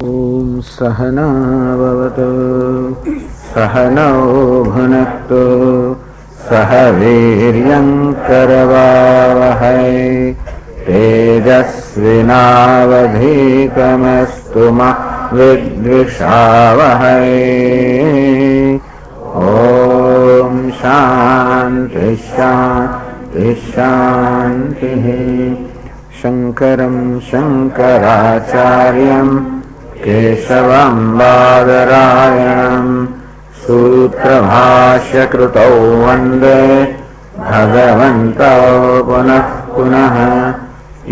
ॐ सहना भवतु सहनौ भुनक्तु सह वीर्यङ्करवावहै तेजस्विनावधीतमस्तु मा विद्विषावहै। ॐ शान्ति शान्ति शान्तिः। शङ्करं शङ्कराचार्यं केशवं बादरायणं सूत्रभाष्यकृतौ वन्दे भगवन्तौ पुनः पुनः।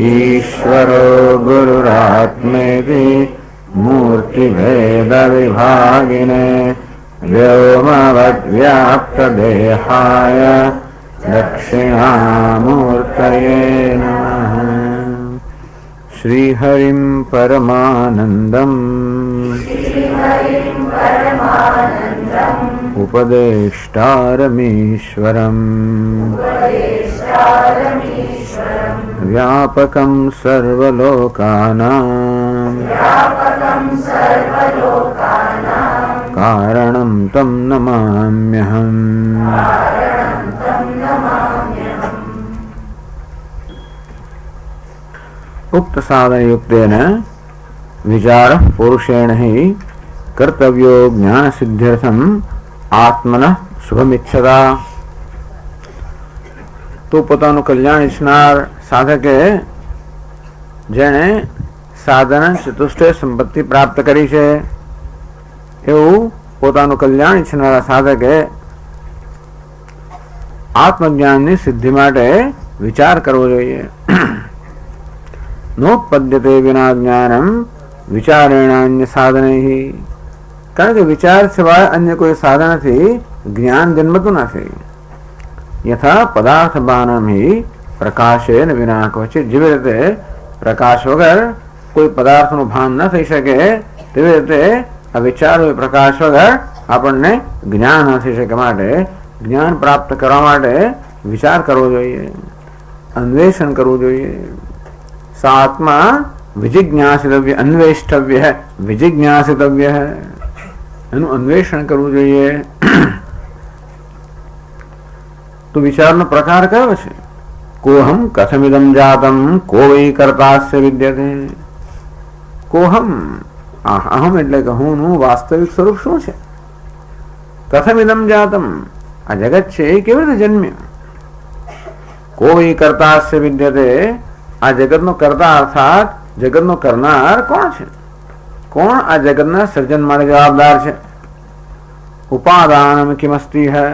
ईश्वरो गुरुरात्मेति मूर्तिभेदविभागिने व्योमवद्व्याप्तदेहाय दक्षिणामूर्तये नमः। श्रीहरिं परमानन्दम् उपदेष्टारमीश्वरम् व्यापकं सर्वलोकानां कारणं तं नमाम्यहम्। उक्त साधन युक्तेन विचार पुरुषेण ही कर्तव्यो ज्ञान सिद्ध्यर्थम आत्मनः શુભમિચ્છતા। તો પોતાનું કલ્યાણ ઈચ્છનાર સાધકે જેણે સાધન ચતુષ્ટય સંપત્તિ પ્રાપ્ત કરી છે એવું પોતાનું કલ્યાણ ઈચ્છનારા સાધકે આત્મજ્ઞાનની સિદ્ધિ માટે વિચાર કરવો જોઈએ। નોત્પદ્યતે વિના જ્ઞાનમ વિચારેણાન્ય સાધનૈ। કારણ કે વિચાર સિવાય અન્ય કોઈ સાધનથી જ્ઞાન જન્મતું નથી। યથા પદાર્થબાનમ હિ પ્રકાશેન વિના ક્વચિત। જેવી રીતે પ્રકાશ વગર કોઈ પદાર્થનું ભાન ન થઈ શકે તેવી રીતે આ વિચાર પ્રકાશ વગર આપણને જ્ઞાન ન થઈ શકે। માટે જ્ઞાન પ્રાપ્ત કરવા માટે વિચાર કરવો જોઈએ, અન્વેષણ કરવું જોઈએ। सात्मा विजिज्ञासितव्य अन्वेष्टव्य है, विजिज्ञासितव्य है, એનું અન્વેષણ કરવું જોઈએ। તો વિચારનો પ્રકાર કયો છે? કોહમ કથમિદમ જાતમ કો વૈ કર્તાસ્ય વિદ્યતે। કોહમ અહમ એટલે કે હુંનું વાસ્તવિક સ્વરૂપ શું છે? કથમિદમ જાતમ આ જગત છે એ કેવી રીતે જન્મ્યું? કો વૈ કર્તાસ્ય વિદ્યતે આ જગતનો કર્તા અર્થાત જગતનો કરનાર કોણ છે? કોણ આ જગતના સર્જન માટે જવાબદાર છે? ઉપાદાન કિમસ્તિ હૈ।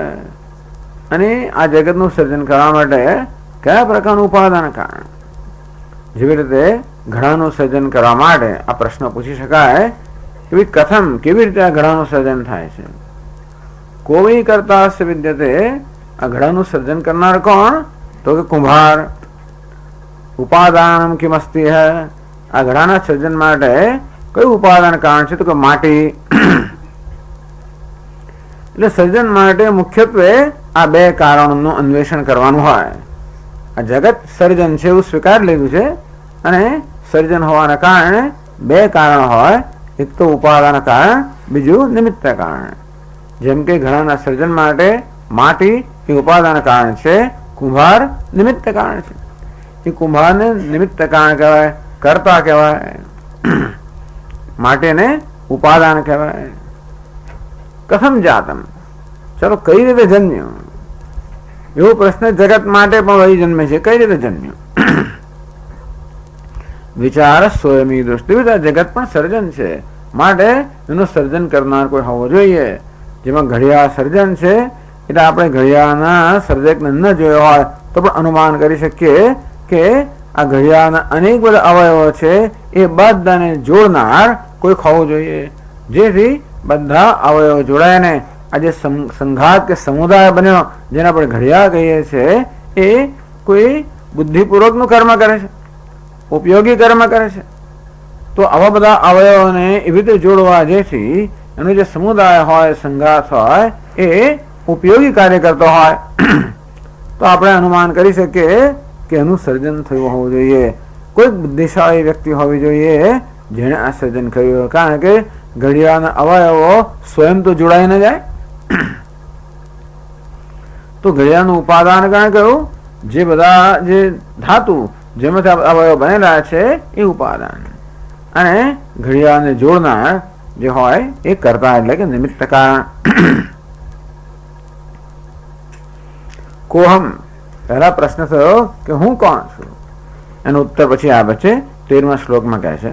અને આ જગતનું સર્જન કરવા માટે કયા પ્રકારનું ઉપાદાન કારણ? જેવી રીતે ઘડાનું સર્જન કરવા માટે આ પ્રશ્ન પૂછી શકાય કે કથમ કેવી રીતે આ ઘડાનું સર્જન થાય છે? કોઈ કરતા વિદ્યતે આ ઘડાનું સર્જન કરનાર કોણ? તો કે કુંભાર। ઉપાદાન કિમસ્તિ હૈ આ ઘડાના સર્જન માટે કયું ઉપાદાન કારણ છે? તો કે માટી। એટલે સર્જન માટે મુખ્યત્વે આ બે કારણોનું અન્વેષણ કરવાનું હોય। આ જગત સર્જન છે એવું સ્વીકાર લીધું છે અને સર્જન હોવાના કારણે બે કારણ હોય, એક તો ઉપાદાન કારણ, બીજું નિમિત્ત કારણ। જેમ કે ઘડાના સર્જન માટે માટી એ ઉપાદાન કારણ છે, કુંભાર નિમિત્ત કારણ છે। એ કુંભારને નિમિત્ત કારણ કહેવાય, કર્તા કહેવાય, માટેને ઉપાદાન કહેવાય। કથમ જાતમ ચલો કઈ રીતે જન્મ્યું? એવો પ્રશ્ન જગત માટે પણ વહી જન્મે છે, કઈ રીતે જન્મ્યું? વિચાર સ્વયંની દૃષ્ટિ જગત પણ સર્જન છે માટે એનું સર્જન કરનાર કોઈ હોવો જોઈએ। જેમાં ઘડિયાળ સર્જન છે એટલે આપણે ઘડિયાળના સર્જકને ન જોયો હોય તો પણ અનુમાન કરી શકીએ કે આ ઘડિયાળના અનેક બધા અવયવો છે એ બધાને જોડનાર કોઈ હોવું જોઈએ, જેથી બધા અવયવો જોડાઈને આ જે સંઘાત કે સમુદાય બન્યો જેને આપણે ઘડિયાળ કહીએ છીએ એ કોઈ બુદ્ધિપૂર્વકનું કર્મ કરે છે, ઉપયોગી કર્મ કરે છે। તો આવા બધા અવયવોને એવી રીતે જોડવા જેથી એનો જે સમુદાય હોય, સંઘાત હોય એ ઉપયોગી કાર્ય કરતો હોય તો આપણે અનુમાન કરી શકીએ કે એનું સર્જન થયું હોવું જોઈએ। કોઈક બુદ્ધિશાળી વ્યક્તિ હોવી જોઈએ જેણે આ સર્જન કર્યું. કારણ કે ઘડિયાળના અવયવો સ્વયં તો જોડાઈ ન જાય. તો ઘડિયાળનું ઉપાદાન કારણ કયું? જે બધા જે ધાતુ જેમાંથી અવયવ બનેલા છે એ ઉપાદાન, અને ઘડિયાળને જોડનાર જે હોય એ કર્તા એટલે કે નિમિત્ત કારણ. કોહમ, પહેલા પ્રશ્ન થયો કે હું કોણ છું, એનો ઉત્તર પછી આવે છે 13મા શ્લોકમાં કહે છે,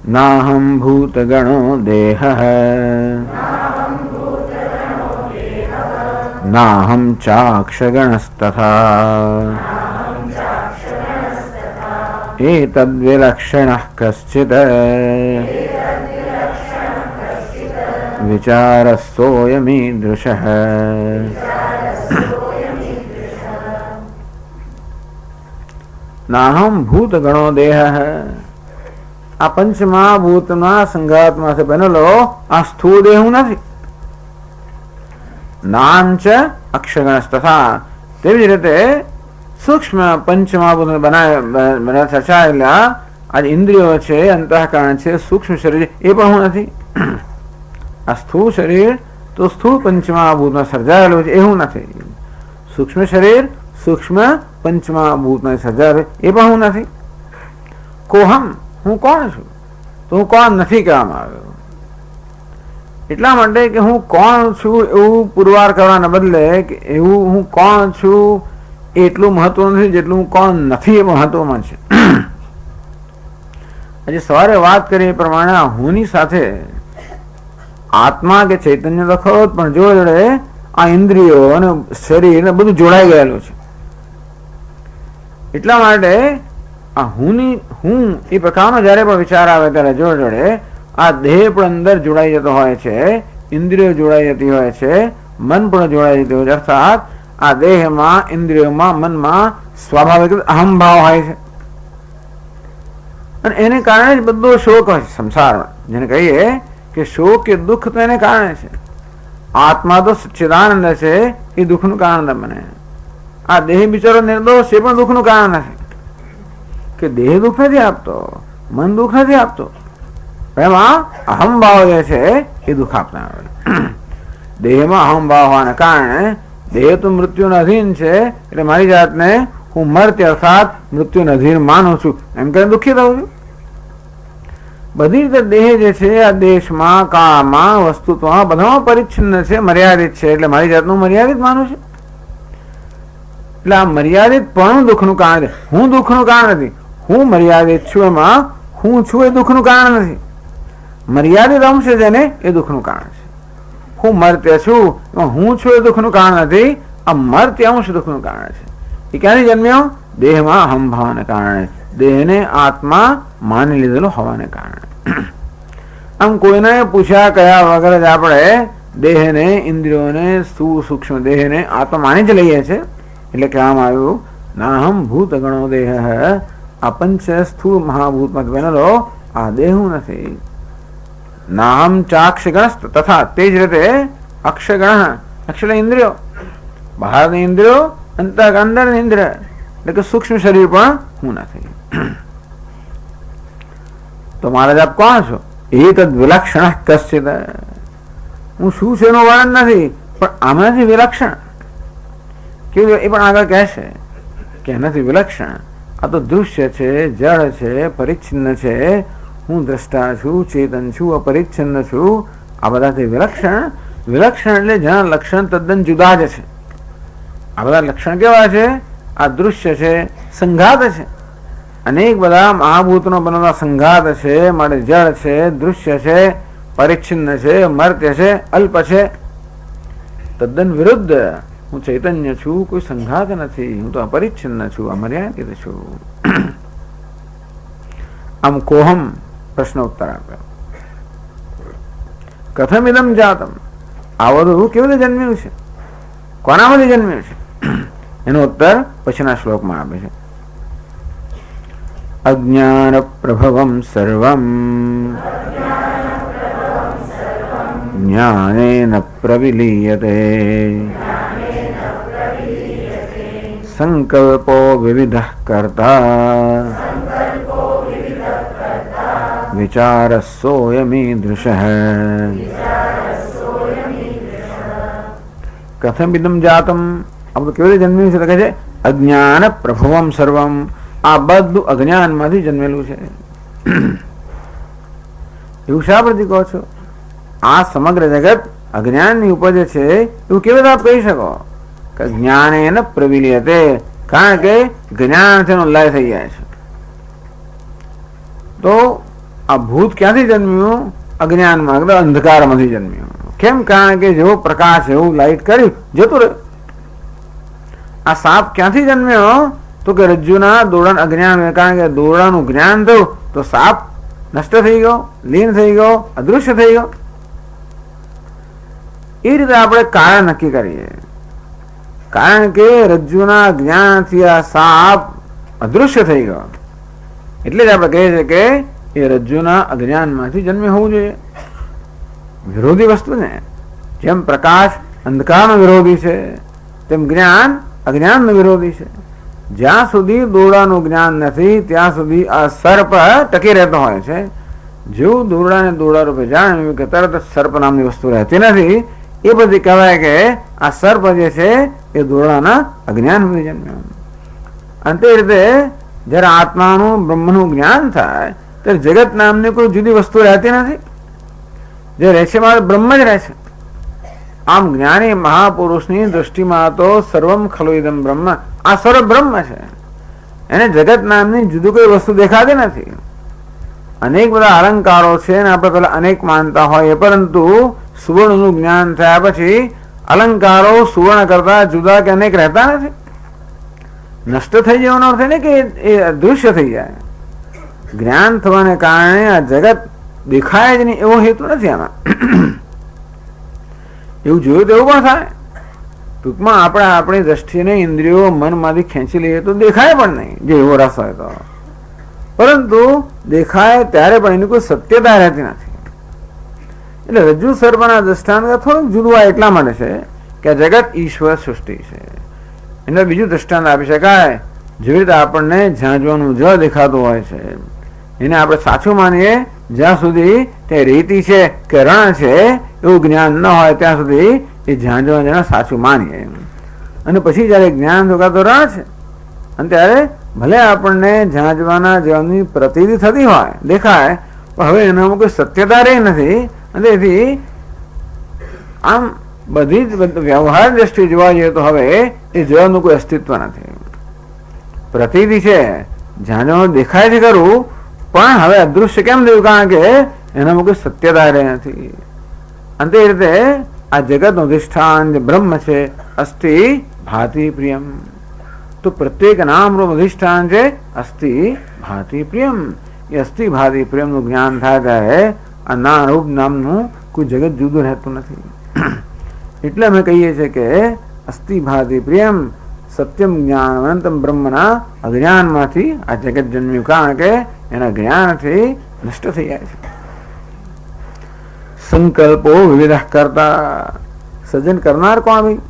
નાહમ ભૂત ગણો દેહ નાહમ ચાક્ષ ગણસ્તથા એતદ્વિલક્ષણઃ કશ્ચિદ વિચારસ્તોયમીદૃશઃ. નાહમ ભૂત ગણો દેહ, આ પંચમહાભૂતના સંઘાતમાંથી બનેલો આ સ્થૂળ દેહ હું નથી. નામ ચ અક્ષગણસ, તથા તેવી જ રીતે સૂક્ષ્મ પંચમહાભૂત બનાવ્યા રચાયેલા આ ઇન્દ્રિયો છે, અંતઃકરણ છે, સૂક્ષ્મ શરીર એ પણ હું નથી. આ સ્થૂળ શરીર તો સ્થૂળ પંચમહાભૂતમાં સર્જાયેલું છે એ હું નથી. સૂક્ષ્મ શરીર સૂક્ષ્મ પંચમહાભૂતમાં સર્જાયેલું એ પણ હું નથી. કોહમ, હું કોણ છું? તો હું કોણ નથી કહેવામાં આવ્યો. એટલા માટે કે હું કોણ છું એવું પુરવાર કરવાના બદલે કે એવું હું કોણ છું એટલું મહત્વ નથી જેટલું હું કોણ નથી એ મહત્વમાં છે. આજે સવારે વાત કરી એ પ્રમાણે હુંની સાથે આત્મા કે ચૈતન્ય તો ખરો પણ જોડે આ ઇન્દ્રિયો અને શરીર ને બધું જોડાઈ ગયેલું છે. એટલા માટે આ હું એ પ્રકારનો જયારે પણ વિચાર આવે ત્યારે જોડે આ દેહ પણ અંદર જોડાઈ જતો હોય છે, ઇન્દ્રિયો જોડાઈ જતી હોય છે, મન પણ જોડાઈ જતું હોય છે. અર્થાત આ દેહમાં, ઇન્દ્રિયોમાં, મનમાં સ્વાભાવિક અહમભાવ હોય છે, અને એને કારણે જ બધો શોક હોય છે સંસારમાં. જેને કહીએ કે શોક કે દુઃખ તો એને કારણે છે. આત્મા તો સચ્ચિદાનંદ છે, એ દુઃખનું કારણ બને. આ દેહ બિચારો નિર્દોષ, એ પણ દુઃખનું કારણ નથી. કે દેહ દુઃખ નથી આપતો, મન દુઃખ નથી આપતો, એમાં અહમભાવ જે છે એ દુઃખ આપતા આવે. દેહમાં અહમભાવ હોવાના કારણે દેહ તો મૃત્યુના અધીન છે, એટલે મારી જાતને હું મર્ત્ય અર્થાત મૃત્યુના અધીન માનું છું એમ કરીને દુઃખી થઉં છું. બધી રીતે દેહ જે છે આ દેશમાં, કાળમાં, વસ્તુત્વમાં બધામાં પરિચ્છિન્ન છે, મર્યાદિત છે, એટલે મારી જાતનું મર્યાદિત માનું છું. એટલે આ મર્યાદિત પણ દુઃખનું કારણ છે. હું દુઃખનું કારણ નથી. હું મર્યાદિત છું, એમાં હું છું એ દુઃખનું કારણ નથી. મર્યાદિત અંશ છે ને એ દુઃખનું કારણ છે. હું મર્ત્ય છું, હું છું એ દુઃખનું કારણ નથી. આ મર્ત્ય અંશ દુઃખનું કારણ છે. એ ક્યાંથી જન્મ્યો? દેહમાં અહમભાવને કારણે, દેહને આત્મા માની લીધેલો હોવાને કારણે. આમ કોઈને પૂછ્યા કયા વગર જ આપણે દેહને, ઇન્દ્રિયોને, સૂક્ષ્મ દેહને આત્મા માની જ લઈએ છે. એટલે કહેવામાં આવ્યું નાહમ ભૂત ગણો દેહ, આ પંચ સ્થૂળ મહાભૂતમાં બનેલો આ દેહ નથી. નાહમ ચાક્ષ ગણસ્ત, તથા તે જ રીતે અક્ષગણ, અક્ષર ઇન્દ્રિયો, બહારની ઇન્દ્રિયો, અંદરની ઇન્દ્રિય એટલે કે સૂક્ષ્મ શરીર પણ હું નથી. તો મહારાજ આપ કોણ છો? એ તદ વિલક્ષણ કશ્ચિદ, હું શું છે એનું વર્ણન નથી, પણ આમાંથી વિલક્ષણ કેવું એ પણ આગળ કહેશે કે એનાથી વિલક્ષણ. આ તો દૃશ્ય છે, જળ છે, પરિચ્છિન્ન છે, હું દ્રષ્ટા છું, ચેતન છું, અપરિચ્છિન્ન છું, આ બધાથી વિલક્ષણ. વિલક્ષણ એટલે જેના લક્ષણ તદ્દન જુદા જ છે. આ બધા લક્ષણ કેવા છે? આ દૃશ્ય છે, સંઘાત છે, અનેક બધા મહાભૂતનો બનેલા સંઘાત છે, માટે જળ છે, દૃશ્ય છે, પરિચ્છિન્ન છે, મર્ત્ય છે, અલ્પ છે. તદ્દન વિરુદ્ધ હું ચૈતન્ય છું, કોઈ સંઘાત નથી, હું તો અપરિચ્છિન્ન છું, અમર્યાદિત છું. આમ કોહમ પ્રશ્ન ઉત્તર આપ્યો. કથમ ઇદમ જાતમ, આ બધું કેવી રીતે જન્મ્યું છે, કોનામાંથી જન્મ્યું છે? એનો ઉત્તર પછીના શ્લોકમાં આપે છે. અજ્ઞાન પ્રભવમ સર્વમ જ્ઞાનેન પ્રવિલીયતે સંકલ્પો વિવિધ કરતા વિચારસોયમીદૃશ કથમ ઇદમ જાતમ. આ બધું કેવી રીતે જન્મ્યું છે? લખે છે અજ્ઞાન પ્રભવમ સર્વમ. આ બધું અજ્ઞાનમાંથી જન્મેલું છે. એવું શા પરથી કહો છો? આ સમગ્ર જગત અજ્ઞાનની ઉપજ છે એવું કેવી રીતે આપ કહી શકો? કે જ્ઞાનેન પ્રવિલીયતે, કારણ કે જ્ઞાનથી ઉલ્લાય થઈ જાય છે. તો આ ભૂત ક્યાંથી જન્મ્યું? અજ્ઞાનમાં, અંધકારમાંથી જન્મ્યું. કેમ? કારણ કે જેવો પ્રકાશ એવું લાઈટ કર્યું જતું રહ્યું. આ સાપ ક્યાંથી જન્મ્યો? તો કે રજ્જુના દોરડાનું અજ્ઞાન, કારણ કે દોરડાનું જ્ઞાન થયું તો સાપ નષ્ટ થઈ ગયો, લીન થઈ ગયો, અદૃશ્ય થઈ ગયો. એ રીતે આપણે કારણ નક્કી કરીએ. કારણ કે રજ્જુના જ્ઞાનથી આ સાપ અદૃશ્ય થઈ ગયો, એટલે જ આપણે કહીએ છીએ કે એ રજ્જુના અજ્ઞાનમાંથી જન્મે હોવું જોઈએ. વિરોધી વસ્તુ ને, જેમ પ્રકાશ અંધકારનો વિરોધી છે તેમ જ્ઞાન અજ્ઞાનનો વિરોધી છે. જ્યાં સુધી દોરડાનું જ્ઞાન નથી ત્યાં સુધી આ સર્પ ટકી રહેતો હોય છે. જેવું દોરડાને દોરડા રૂપે જાણ્યું કે તરત સર્પ નામની વસ્તુ રહેતી નથી, એ બધી કહેવાય કે આ સર્પ જે છે એ દોરડાના અજ્ઞાનમાંથી જન્મ્યો. અને તે રીતે જ્યારે આત્માનું બ્રહ્મનું જ્ઞાન થાય ત્યારે જગત નામની કોઈ જુદી વસ્તુ રહેતી નથી. જે રહે છે મારે બ્રહ્મ જ રહે છે. આમ જ્ઞાની મહાપુરુષની દ્રષ્ટિમાં તો સર્વમ ખલુ ઇદમ બ્રહ્મ, આ સર્વ બ્રહ્મ છે. એને જગત નામની જુદી કોઈ વસ્તુ દેખાતી નથી. અનેક બધા અલંકારો છે અને આપણે પેલા અનેક માનતા હોય, પરંતુ સુવર્ણનું જ્ઞાન થયા પછી અલંકારો સુવર્ણ કરતા જુદા કે અનેક રહેતા નથી. નષ્ટ થઈ જવાનો અર્થ ને કે એ અદૃશ્ય થઈ જાય. જ્ઞાન થવાને કારણે આ જગત દેખાય જ નહીં એવો હેતુ નથી આમાં. એવું જોયું તો એવું પણ થાય. ટૂંકમાં આપણે આપણી દ્રષ્ટિને ઇન્દ્રિયો મનમાંથી ખેંચી લઈએ તો દેખાય પણ નહીં, જે એવો રસ હોય તો. પરંતુ દેખાય ત્યારે પણ એની કોઈ સત્યતા રહેતી નથી. એટલે રજ્જુ સર્પના દ્રષ્ટાંત થોડુંક જુદું એટલા માટે છે કે આ જગત ઈશ્વર સૃષ્ટિ છે. એને બીજું દ્રષ્ટાંત આપી શકાય. જેવી રીતે આપણને ઝાંઝવાનું જ દેખાતું હોય છે, એને આપણે સાચું માનીએ જ્યાં સુધી તે રેતી છે કે રણ છે એવું જ્ઞાન ન હોય ત્યાં સુધી એ ઝાંઝવાને સાચું માનીએ. અને પછી જયારે જ્ઞાન થતું રણ છે અને ત્યારે ભલે આપણને ઝાંઝવાના જેવાની પ્રતીતિ થતી હોય, દેખાય, પણ હવે એનામાં કોઈ સત્યતા રહી નથી. અને તેથી આમ બધી જ વ્યવહાર દ્રષ્ટિ જોવા જઈએ તો હવે એ જવાનું કોઈ અસ્તિત્વ નથી. પ્રતીતિ છે, ઝાંઝવાનું દેખાય છે ખરું, પણ હવે અદૃશ્ય કેમ થયું? કારણ કે એનામાં કોઈ સત્યતા રહી નથી. અને તે રીતે આ જગતનું અધિષ્ઠાન જે બ્રહ્મ છે, અસ્થિ ભાતિ પ્રિયમ. તો પ્રત્યેક નામનું અધિષ્ઠાન છે અસ્થિ ભાતિ પ્રિયમ. એ અસ્થિ ભાતિ પ્રિયમનું જ્ઞાન થાય ત્યારે આ નારૂપ નામનું કોઈ જગત જુદું રહેતું નથી. એટલે અમે કહીએ છીએ કે અસ્થિ ભાતિ પ્રિયમ સત્યમ જ્ઞાન અનંતમ બ્રહ્મના અજ્ઞાનમાંથી આ જગત જન્મ્યું, કારણ કે એના જ્ઞાનથી નષ્ટ થઈ જાય છે. સંકલ્પો વિવિધ કરતા. સર્જન કરનાર કોણ? ભાઈ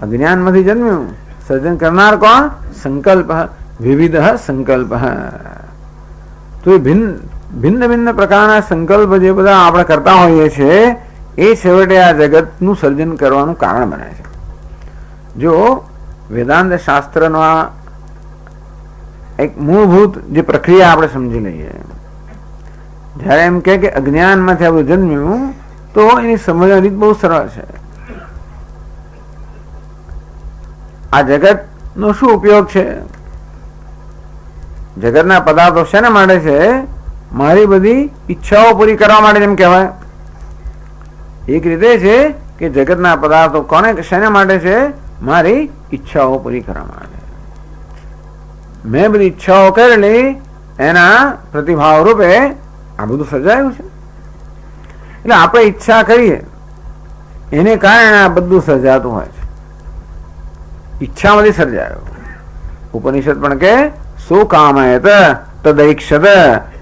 અજ્ઞાનમાંથી જન્મ્યું. સર્જન કરનાર કોણ? સંકલ્પ. વિવિધ સંકલ્પ. તો એ ભિન્ન ભિન્ન પ્રકારના સંકલ્પ જે બધા આપણે કરતા હોઈએ છીએ એ છેવટે આ જગતનું સર્જન કરવાનું કારણ બને છે. જો વેદાંત શાસ્ત્રનો એક મૂળભૂત જે પ્રક્રિયા આપણે સમજી લઈએ, જયારે એમ કે અજ્ઞાનમાંથી આપણું જન્મ્યું, તો એની સમજવાની રીત બહુ સરળ છે. આ જગત નો શું ઉપયોગ છે? જગતના પદાર્થો શેના માટે છે? મારી બધી ઈચ્છાઓ પૂરી કરવા માટે. જેમ કહેવાય એક રીતે છે કે જગતના પદાર્થો કોને શેના માટે છે? મારી ઈચ્છાઓ પૂરી કરવા માટે. મેં બધી ઈચ્છાઓ કરેલી, એના પ્રતિભાવ રૂપે આ બધું સર્જાયું છે. એટલે આપણે ઈચ્છા કરીએ એને કારણે આ બધું સર્જાતું હોય છે. ઈચ્છામાંથી સર્જાયો. ઉપનિષદ પણ કે સો કામયત તદૈક્ષત.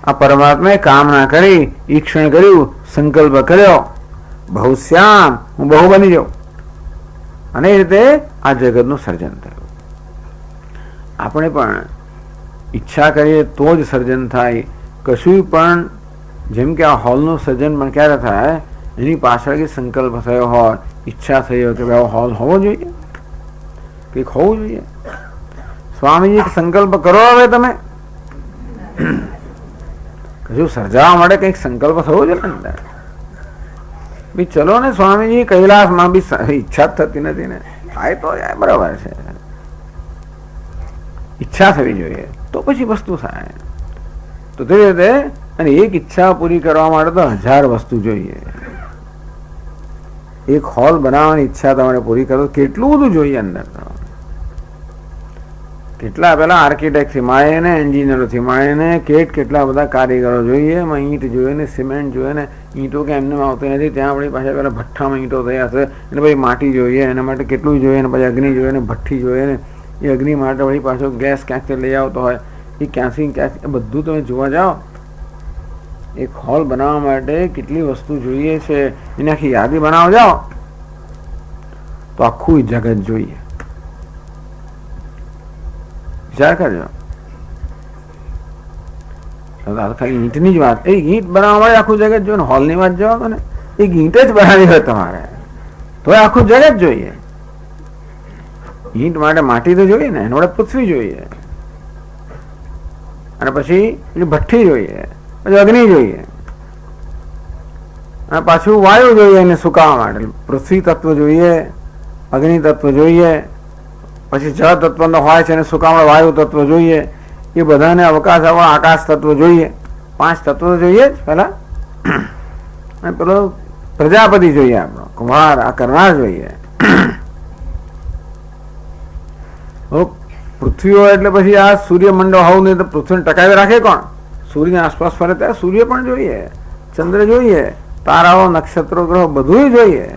આ પરમાત્માએ કામના કરી, ઈક્ષણ કર્યું, સંકલ્પ કર્યો, બહુશ્યામ, હું બહુ બની જાઉં. અને એ રીતે આ જગતનું સર્જન થયું. આપણે પણ ઈચ્છા કરીએ તો જ સર્જન થાય. કશું પણ જેમ કે આ હોલનું સર્જન પણ ક્યારે થાય? એની પાછળ સંકલ્પ થયો હોય, ઈચ્છા થઈ હોય કે ભાઈ હોલ હોવો જોઈએ, કંઈક હોવું જોઈએ. સ્વામીજી સંકલ્પ કરો, હવે તમે કશું સર્જાવા માટે કંઈક સંકલ્પ થવો જોઈએ ને. બી ચલો ને સ્વામીજી કૈલાસમાં બી ઈચ્છા જ થતી નથી ને. આ તો બરાબર છે, ઈચ્છા થવી જોઈએ તો પછી વસ્તુ થાય. તો તે રીતે અને એક ઈચ્છા પૂરી કરવા માટે તો 1000 વસ્તુ જોઈએ. એક હોલ બનાવવાની ઈચ્છા તમારે પૂરી કરો, કેટલું બધું જોઈએ અંદર. કેટલા પેલા આર્કિટેક્ટથી માંડીને એન્જિનિયરોથી માંડીને કેટલા બધા કારીગરો જોઈએ. એમાં ઈંટ જોઈએ ને, સિમેન્ટ જોઈએ ને. ઈંટો કે એમને આવતી નથી, ત્યાં આપણી પાસે પેલા ભઠ્ઠામાં ઈંટો તૈયાર છે. એને પછી માટી જોઈએ, એના માટે કેટલું જોઈએ ને, પછી અગ્નિ જોઈએ ને, ભઠ્ઠી જોઈએ ને. એ અગ્નિ માટે વળી પાછો ગેસ ક્યાંકથી લઈ આવતો હોય, એ ક્યાંથી ક્યાંથી બધું તમે જોવા જાઓ. એક હોલ બનાવવા માટે કેટલી વસ્તુ જોઈએ છે એની આખી યાદી બનાવવા જાઓ તો આખું જગત જોઈએ. વિચાર કરજો. ખાલી ઈંટની જ વાત, એ ઈંટ બનાવવા માટે આખું જગત જોઈએ ને. હોલની વાત જવા ને, એક ઈંટ જ બનાવી હોય તમારે તો આખું જગત જોઈએ. ઈંટ માટે માટી તો જોઈએ ને, એના માટે પૃથ્વી જોઈએ, અને પછી ભઠ્ઠી જોઈએ, પછી અગ્નિ જોઈએ, અને પાછું વાયુ જોઈએ એને સુકાવા માટે. પૃથ્વી તત્વ જોઈએ, અગ્નિ તત્વ જોઈએ, પછી જળ તત્વ હોય છે એને સુકાવા વાયુ તત્વ જોઈએ. એ બધાને અવકાશ આકાશ તત્વ જોઈએ. 5 તત્વો જોઈએ જ પહેલા. અને પેલો પ્રજાપતિ જોઈએ, આપણો કુમાર આ કરનાર જોઈએ. પૃથ્વી હોય એટલે પછી આ સૂર્યમંડળ હોવું નહીં તો પૃથ્વીને ટકાવી રાખે કોણ? સૂર્યની આસપાસ ફરે ત્યારે સૂર્ય પણ જોઈએ, ચંદ્ર જોઈએ, તારાઓ, નક્ષત્રો, ગ્રહો બધું જોઈએ.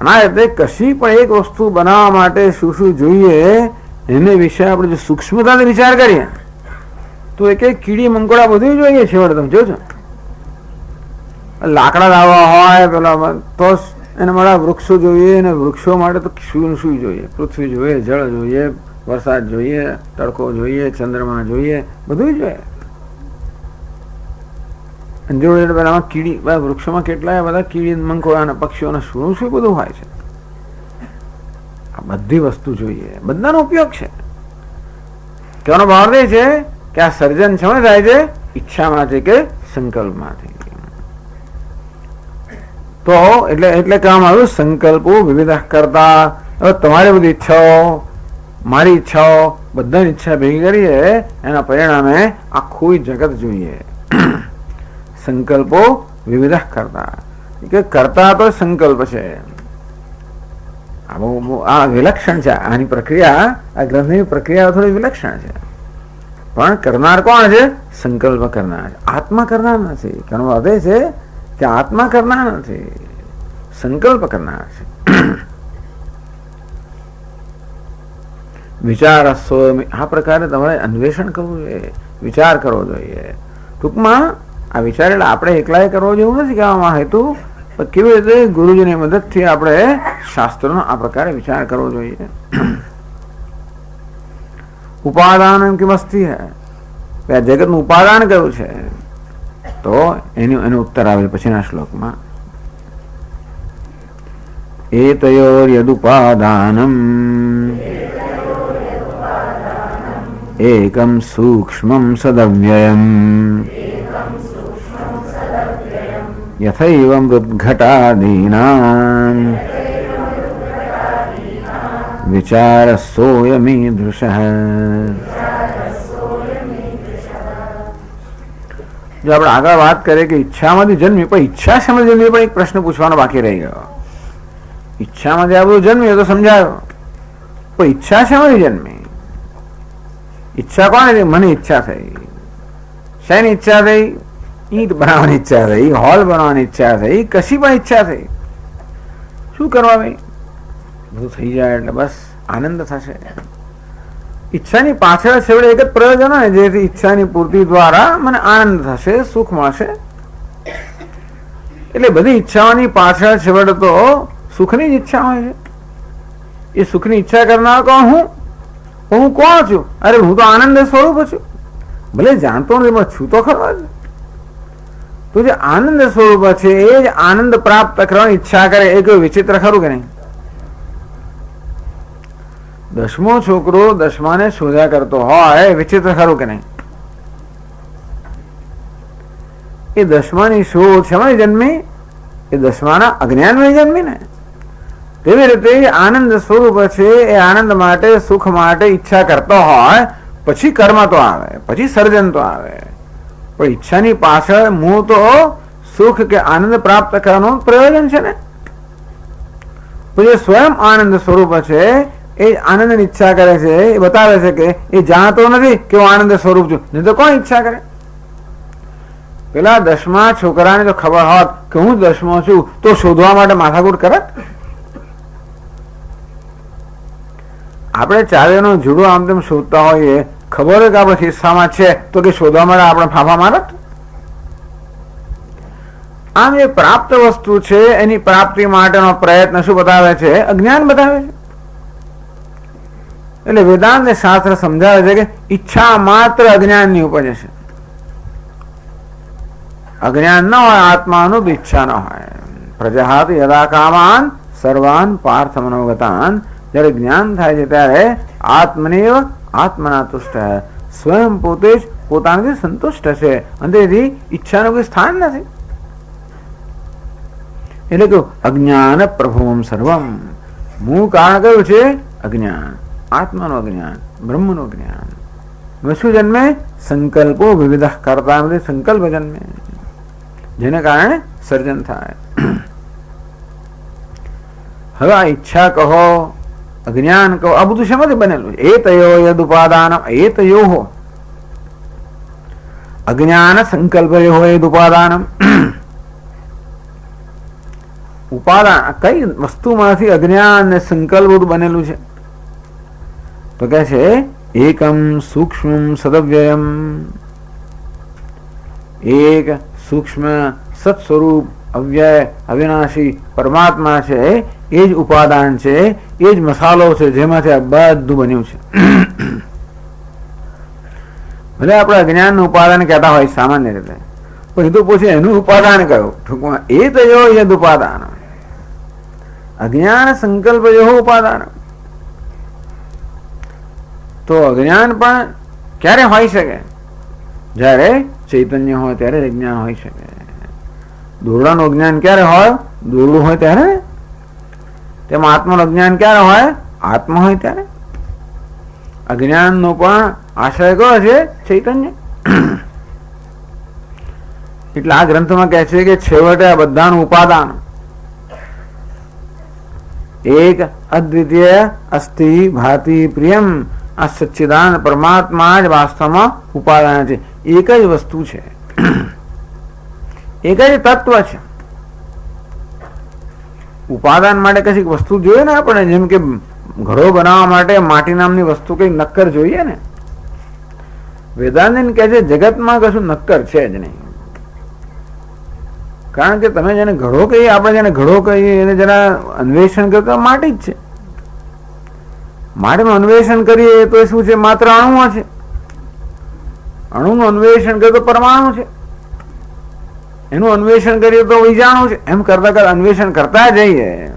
ના એટલે કશી પણ એક વસ્તુ બનાવવા માટે શું શું જોઈએ એને વિશે આપણે જો સૂક્ષ્મતાથી વિચાર કરીએ તો એક કીડી મંકોડા બધું જોઈએ. છેવટે તમે જોજો, લાકડા લાવવા હોય પેલા તો એના માટે વૃક્ષો જોઈએ, અને વૃક્ષો માટે તો શું શું જોઈએ? પૃથ્વી જોઈએ, જળ જોઈએ, વરસાદ જોઈએ, તડકો જોઈએ, ચંદ્રમા જોઈએ, બધું જોઈએ. જોડે પેલામાં કીડી, વૃક્ષોમાં કેટલાય બધા કીડી મંકોડા અને પક્ષીઓને શું શું બધું હોય છે. આ બધી વસ્તુ જોઈએ, બધાનો ઉપયોગ છે. કહેવાનો ભાવ એ છે કે આ સર્જન છે થાય છે ઈચ્છામાંથી કે સંકલ્પમાંથી. તો એટલે કહેવામાં આવ્યું સંકલ્પો વિવિધ કરતા. હવે તમારી બધી ઈચ્છાઓ, મારી ઈચ્છાઓ, બધાની ઈચ્છા ભેગી કરીએ એના પરિણામે આખું જગત જોઈએ. સંકલ્પો વિવિધ કરતા, કે કરતા તો સંકલ્પ છે. આ વિલક્ષણ છે. આની પ્રક્રિયા, આ ગ્રંથની પ્રક્રિયા થોડી વિલક્ષણ છે, પણ કરનાર કોણ છે? સંકલ્પ કરનાર. આત્મા કરનાર નથી. ઘણો વધે છે કે આત્મા કરનાર નથી, સંકલ્પ કરનાર છે. વિચાર આ પ્રકારે તમારે અન્વેષણ કરવું જોઈએ, વિચાર કરવો જોઈએ. ટૂંકમાં આ વિચાર એટલે આપણે એકલાએ કરવો જોઈએ એવું નથી કહેવામાં હેતુ, પણ કેવી રીતે ગુરુજીની મદદથી આપણે શાસ્ત્રોનો આ પ્રકારે વિચાર કરવો જોઈએ. ઉપાદાન એમ કે વસ્તી હે, આ જગતનું ઉપાદાન કયું છે? તો એનો ઉત્તર આવે પછીના શ્લોકમાં. એતયોર્યદુપાદાનમ એકમ સૂક્ષ્મં સદવ્યયમ યથૈવ મૃદ્ઘટાદીનાં વિચારસોયમીદૃશઃ. જો આપણે આગળ વાત કરીએ કે ઈચ્છામાંથી જન્મી, પણ ઈચ્છા શેમાં જન્મી પણ એક પ્રશ્ન પૂછવાનો બાકી રહી ગયો. ઈચ્છામાંથી આ બધું જન્મ્યું તો સમજાયો, પણ ઈચ્છા શેમાંથી જન્મી? ઈચ્છા કોને? મને ઈચ્છા થઈ. શેની ઈચ્છા થઈ? ઈંટ બનાવવાની ઈચ્છા થઈ, હોલ બનાવવાની ઈચ્છા થઈ, કશી પણ ઈચ્છા થઈ. શું કરવા ભાઈ? બધું થઈ જાય એટલે બસ આનંદ થશે. ઈચ્છાની પાછળ છેવડે એક જ પ્રયોજન હોય, જેથી ઈચ્છાની પૂર્તિ દ્વારા મને આનંદ થશે, સુખ મળશે. એટલે બધી ઈચ્છાઓની પાછળ છેવડે તો સુખની જ ઈચ્છા હોય છે. એ સુખની ઈચ્છા કરનાર કોણ? હું. હું કોણ છું? અરે હું તો આનંદ સ્વરૂપ છું. ભલે જાણતો નથી પણ છું તો ખરો જ. તો જે આનંદ સ્વરૂપ છે એ જ આનંદ પ્રાપ્ત કરવાની ઈચ્છા કરે એ કોઈ વિચિત્ર ખરું કે નહીં? 10મો છોકરો 10માને શોધ્યા કરતો હોય વિચિત્ર ખરું કે નહીં? એ 10માની શોધ શેમાં જન્મી? એ 10માના અજ્ઞાનમાં જન્મી ને. તેવી રીતે આનંદ સ્વરૂપ છે એ આનંદ માટે સુખ માટે ઈચ્છા કરતો હોય પછી કર્મ તો આવે, પછી સર્જન તો આવે. પણ ઈચ્છાની પાછળ મૂળ તો સુખ કે આનંદ પ્રાપ્ત કરવાનું પ્રયોજન છે ને. તો જે સ્વયં આનંદ સ્વરૂપ છે એ આનંદની ઈચ્છા કરે છે. એ બતાવે છે કે એ જાણતો નથી કે હું આનંદ સ્વરૂપ છું, નહીં તો કોણ ઈચ્છા કરે? પેલા 10મા છોકરાને જો ખબર હોત કે હું 10મો છું તો શોધવા માટે માથાકૂટ કરત? આપણે ચાવેનો જુડો આમ તેમ શોધતા હોઈએ, ખબર હોય કે આપણે ખિસ્સામાં છે તો કે શોધવા માટે આપણે ફાફા મારત? આમ એ પ્રાપ્ત વસ્તુ છે એની પ્રાપ્તિ માટેનો પ્રયત્ન શું બતાવે છે? અજ્ઞાન બતાવે છે. એટલે વેદાંત શાસ્ત્ર સમજાવે છે કે ઈચ્છા માત્ર અજ્ઞાનની ઉપજ છે. અજ્ઞાન ન હોય આત્માનું તો ઈચ્છા ન હોય. પ્રજાહાત યદા કામાન સર્વાન પાર્થ મનોગતાન. જયારે જ્ઞાન થાય છે ત્યારે આત્મનેવ આત્મના તુષ્ટ, સ્વયં પોતે જ પોતાનાથી સંતુષ્ટ છે અને તેથી ઈચ્છાનું કોઈ સ્થાન નથી. એટલે કે અજ્ઞાન પ્રભુમ સર્વમ. મૂળ કારણ કયું છે? અજ્ઞાન. આત્માનું અજ્ઞાન, બ્રહ્મનું જ્ઞાન. શું જન્મે? સંકલ્પો વિવિધ કરતા સંકલ્પ જન્મે, જેને કારણે સર્જન થાય. હવે આ ઈચ્છા કહો, અજ્ઞાન કહો, આ બધું શેમાંથી બનેલું છે? એ તયો યદ ઉપાદાન, એ તયો અજ્ઞાન સંકલ્પ યદ ઉપાદાન. ઉપાદાન કઈ વસ્તુમાંથી અજ્ઞાન ને સંકલ્પ બનેલું છે? તો કે છે એકમ સૂક્ષ્મ સદવ્યયમ. એક સૂક્ષ્મ સત સ્વરૂપ અવ્યય અવિનાશી પરમાત્મા છે એ જ ઉપાદાન છે, એ જ મસાલો છે જેમાંથી આ બધું બન્યું છે. ભલે આપણે અજ્ઞાનનું ઉપાદાન કહેતા હોય સામાન્ય રીતે, પણ એ તો પૂછે એનું ઉપાદાન કયું? ટૂંકમાં એ તો યદ ઉપાદાન. અજ્ઞાન સંકલ્પ યો ઉપાદાન. તો અજ્ઞાન પણ ક્યારે હોઈ શકે? જ્યારે ચૈતન્ય હોય ત્યારે અજ્ઞાન હોઈ શકે. દોરડાનું અજ્ઞાન ક્યારે હોય? દોરડું હોય ત્યારે. તેમાં આત્માનું અજ્ઞાન ક્યારે હોય? આત્મા હોય ત્યારે. અજ્ઞાનનો પણ આશય કયો છે? ચૈતન્ય. એટલે આ ગ્રંથમાં કહે છે કે છેવટે આ બધાનું ઉપાદાન એક અદ્વિતીય અસ્થિ ભાતિ પ્રિયમ. આ સચ્ચિદાનંદ પરમાત્મા જ વાસ્તવમાં ઉપાદાન છે. એક જ વસ્તુ છે, એક જ તત્વ છે. ઉપાદાન માટે કશીક વસ્તુ જોઈએ ને આપણે, જેમ કે ઘડો બનાવવા માટે માટી નામની વસ્તુ કઈ નક્કર જોઈએ ને. વેદાંત કહે છે જગતમાં કશું નક્કર છે જ નહીં. કારણ કે તમે જેને ઘડો કહીએ, આપણે જેને ઘડો કહીએ એને જરા અન્વેષણ કરતા માટી જ છે. માટીનું અન્વેષણ કરીએ તો શું છે? માત્ર અણુઓ છે. અણુનું અન્વેષણ કરીએ તો પરમાણુ છે. એનું અન્વેષણ કરીએ તો વિજાણુ છે. એમ કરતા કરતા અન્વેષણ કરતા જઈએ